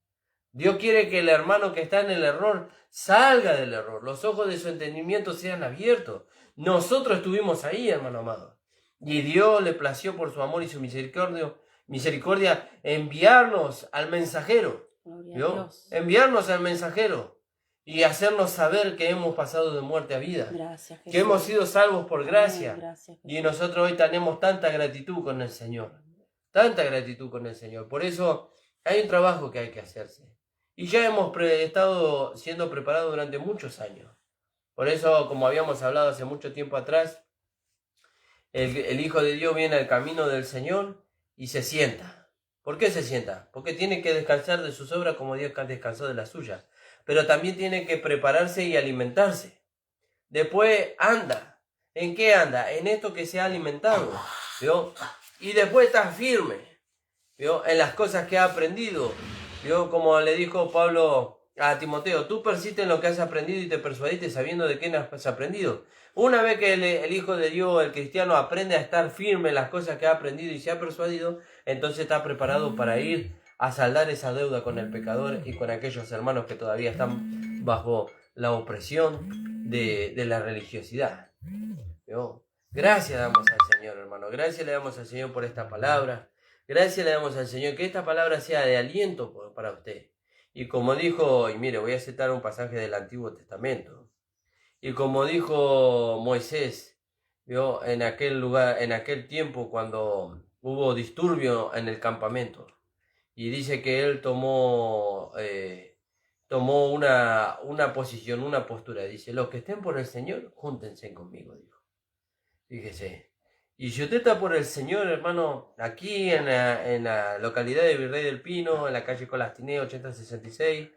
Dios quiere que el hermano que está en el error salga del error. Los ojos de su entendimiento sean abiertos. Nosotros estuvimos ahí, hermano amado. Y Dios le plació por su amor y su misericordia enviarnos al mensajero. ¿Vio? Enviarnos al mensajero. Y hacernos saber que hemos pasado de muerte a vida. Gracias, Jesús. Que hemos sido salvos por gracia. Gracias, y nosotros hoy tenemos tanta gratitud con el Señor. Tanta gratitud con el Señor. Por eso hay un trabajo que hay que hacerse. Y ya hemos estado siendo preparados durante muchos años. Por eso, como habíamos hablado hace mucho tiempo atrás, el Hijo de Dios viene al camino del Señor y se sienta. ¿Por qué se sienta? Porque tiene que descansar de sus obras como Dios descansó de las suyas. Pero también tiene que prepararse y alimentarse. Después anda. ¿En qué anda? En esto que se ha alimentado. ¿Vio? Y después está firme. ¿Vio? En las cosas que ha aprendido. ¿Vio? Como le dijo Pablo a Timoteo, tú persiste en lo que has aprendido y te persuadiste sabiendo de qué has aprendido. Una vez que el Hijo de Dios, el cristiano, aprende a estar firme en las cosas que ha aprendido y se ha persuadido, entonces está preparado para ir a saldar esa deuda con el pecador y con aquellos hermanos que todavía están bajo la opresión de la religiosidad. ¿Vio? Gracias damos al Señor, hermano. Gracias le damos al Señor por esta palabra. Gracias le damos al Señor. Que esta palabra sea de aliento para usted. Y como dijo, y mire, voy a citar un pasaje del Antiguo Testamento. Y como dijo Moisés, ¿vio? En aquel lugar, en aquel tiempo cuando hubo disturbio en el campamento. Y dice que él tomó una posición, una postura. Dice, los que estén por el Señor, júntense conmigo, dijo. Fíjese. Y si usted está por el Señor, hermano, aquí en la localidad de Virrey del Pino, en la calle Colastiné 8066,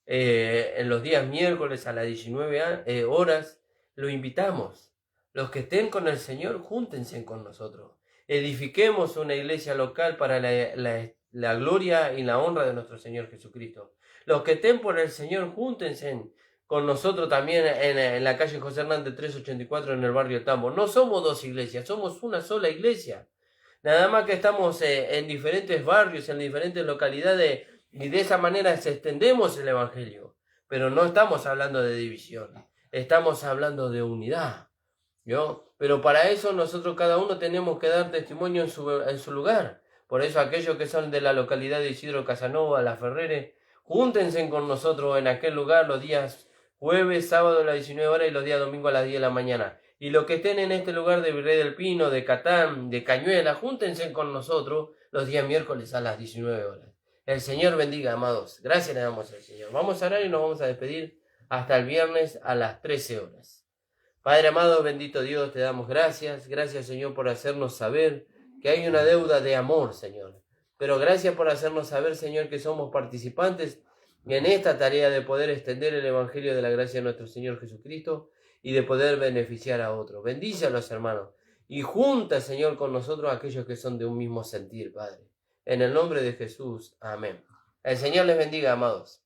en los días miércoles a las 19 horas, lo invitamos. Los que estén con el Señor, júntense con nosotros. Edifiquemos una iglesia local para la gloria y la honra de nuestro Señor Jesucristo. Los que estén por el Señor, júntense con nosotros también en la calle José Hernández 384 en el barrio Tambo. No somos dos iglesias, somos una sola iglesia. Nada más que estamos en diferentes barrios, en diferentes localidades, y de esa manera extendemos el Evangelio. Pero no estamos hablando de división, estamos hablando de unidad, ¿no? Pero para eso nosotros cada uno tenemos que dar testimonio en su lugar. Por eso aquellos que son de la localidad de Isidro Casanova, La Ferrere, júntense con nosotros en aquel lugar los días jueves, sábado a las 19 horas y los días domingo a las 10 de la mañana. Y los que estén en este lugar de Virrey del Pino, de Catán, de Cañuela, júntense con nosotros los días miércoles a las 19 horas. El Señor bendiga, amados. Gracias le damos al Señor. Vamos a orar y nos vamos a despedir hasta el viernes a las 13 horas. Padre amado, bendito Dios, te damos gracias. Gracias, Señor, por hacernos saber que hay una deuda de amor, Señor. Pero gracias por hacernos saber, Señor, que somos participantes en esta tarea de poder extender el Evangelio de la gracia de nuestro Señor Jesucristo y de poder beneficiar a otros. Bendice a los hermanos y junta, Señor, con nosotros a aquellos que son de un mismo sentir, Padre. En el nombre de Jesús, amén. El Señor les bendiga, amados.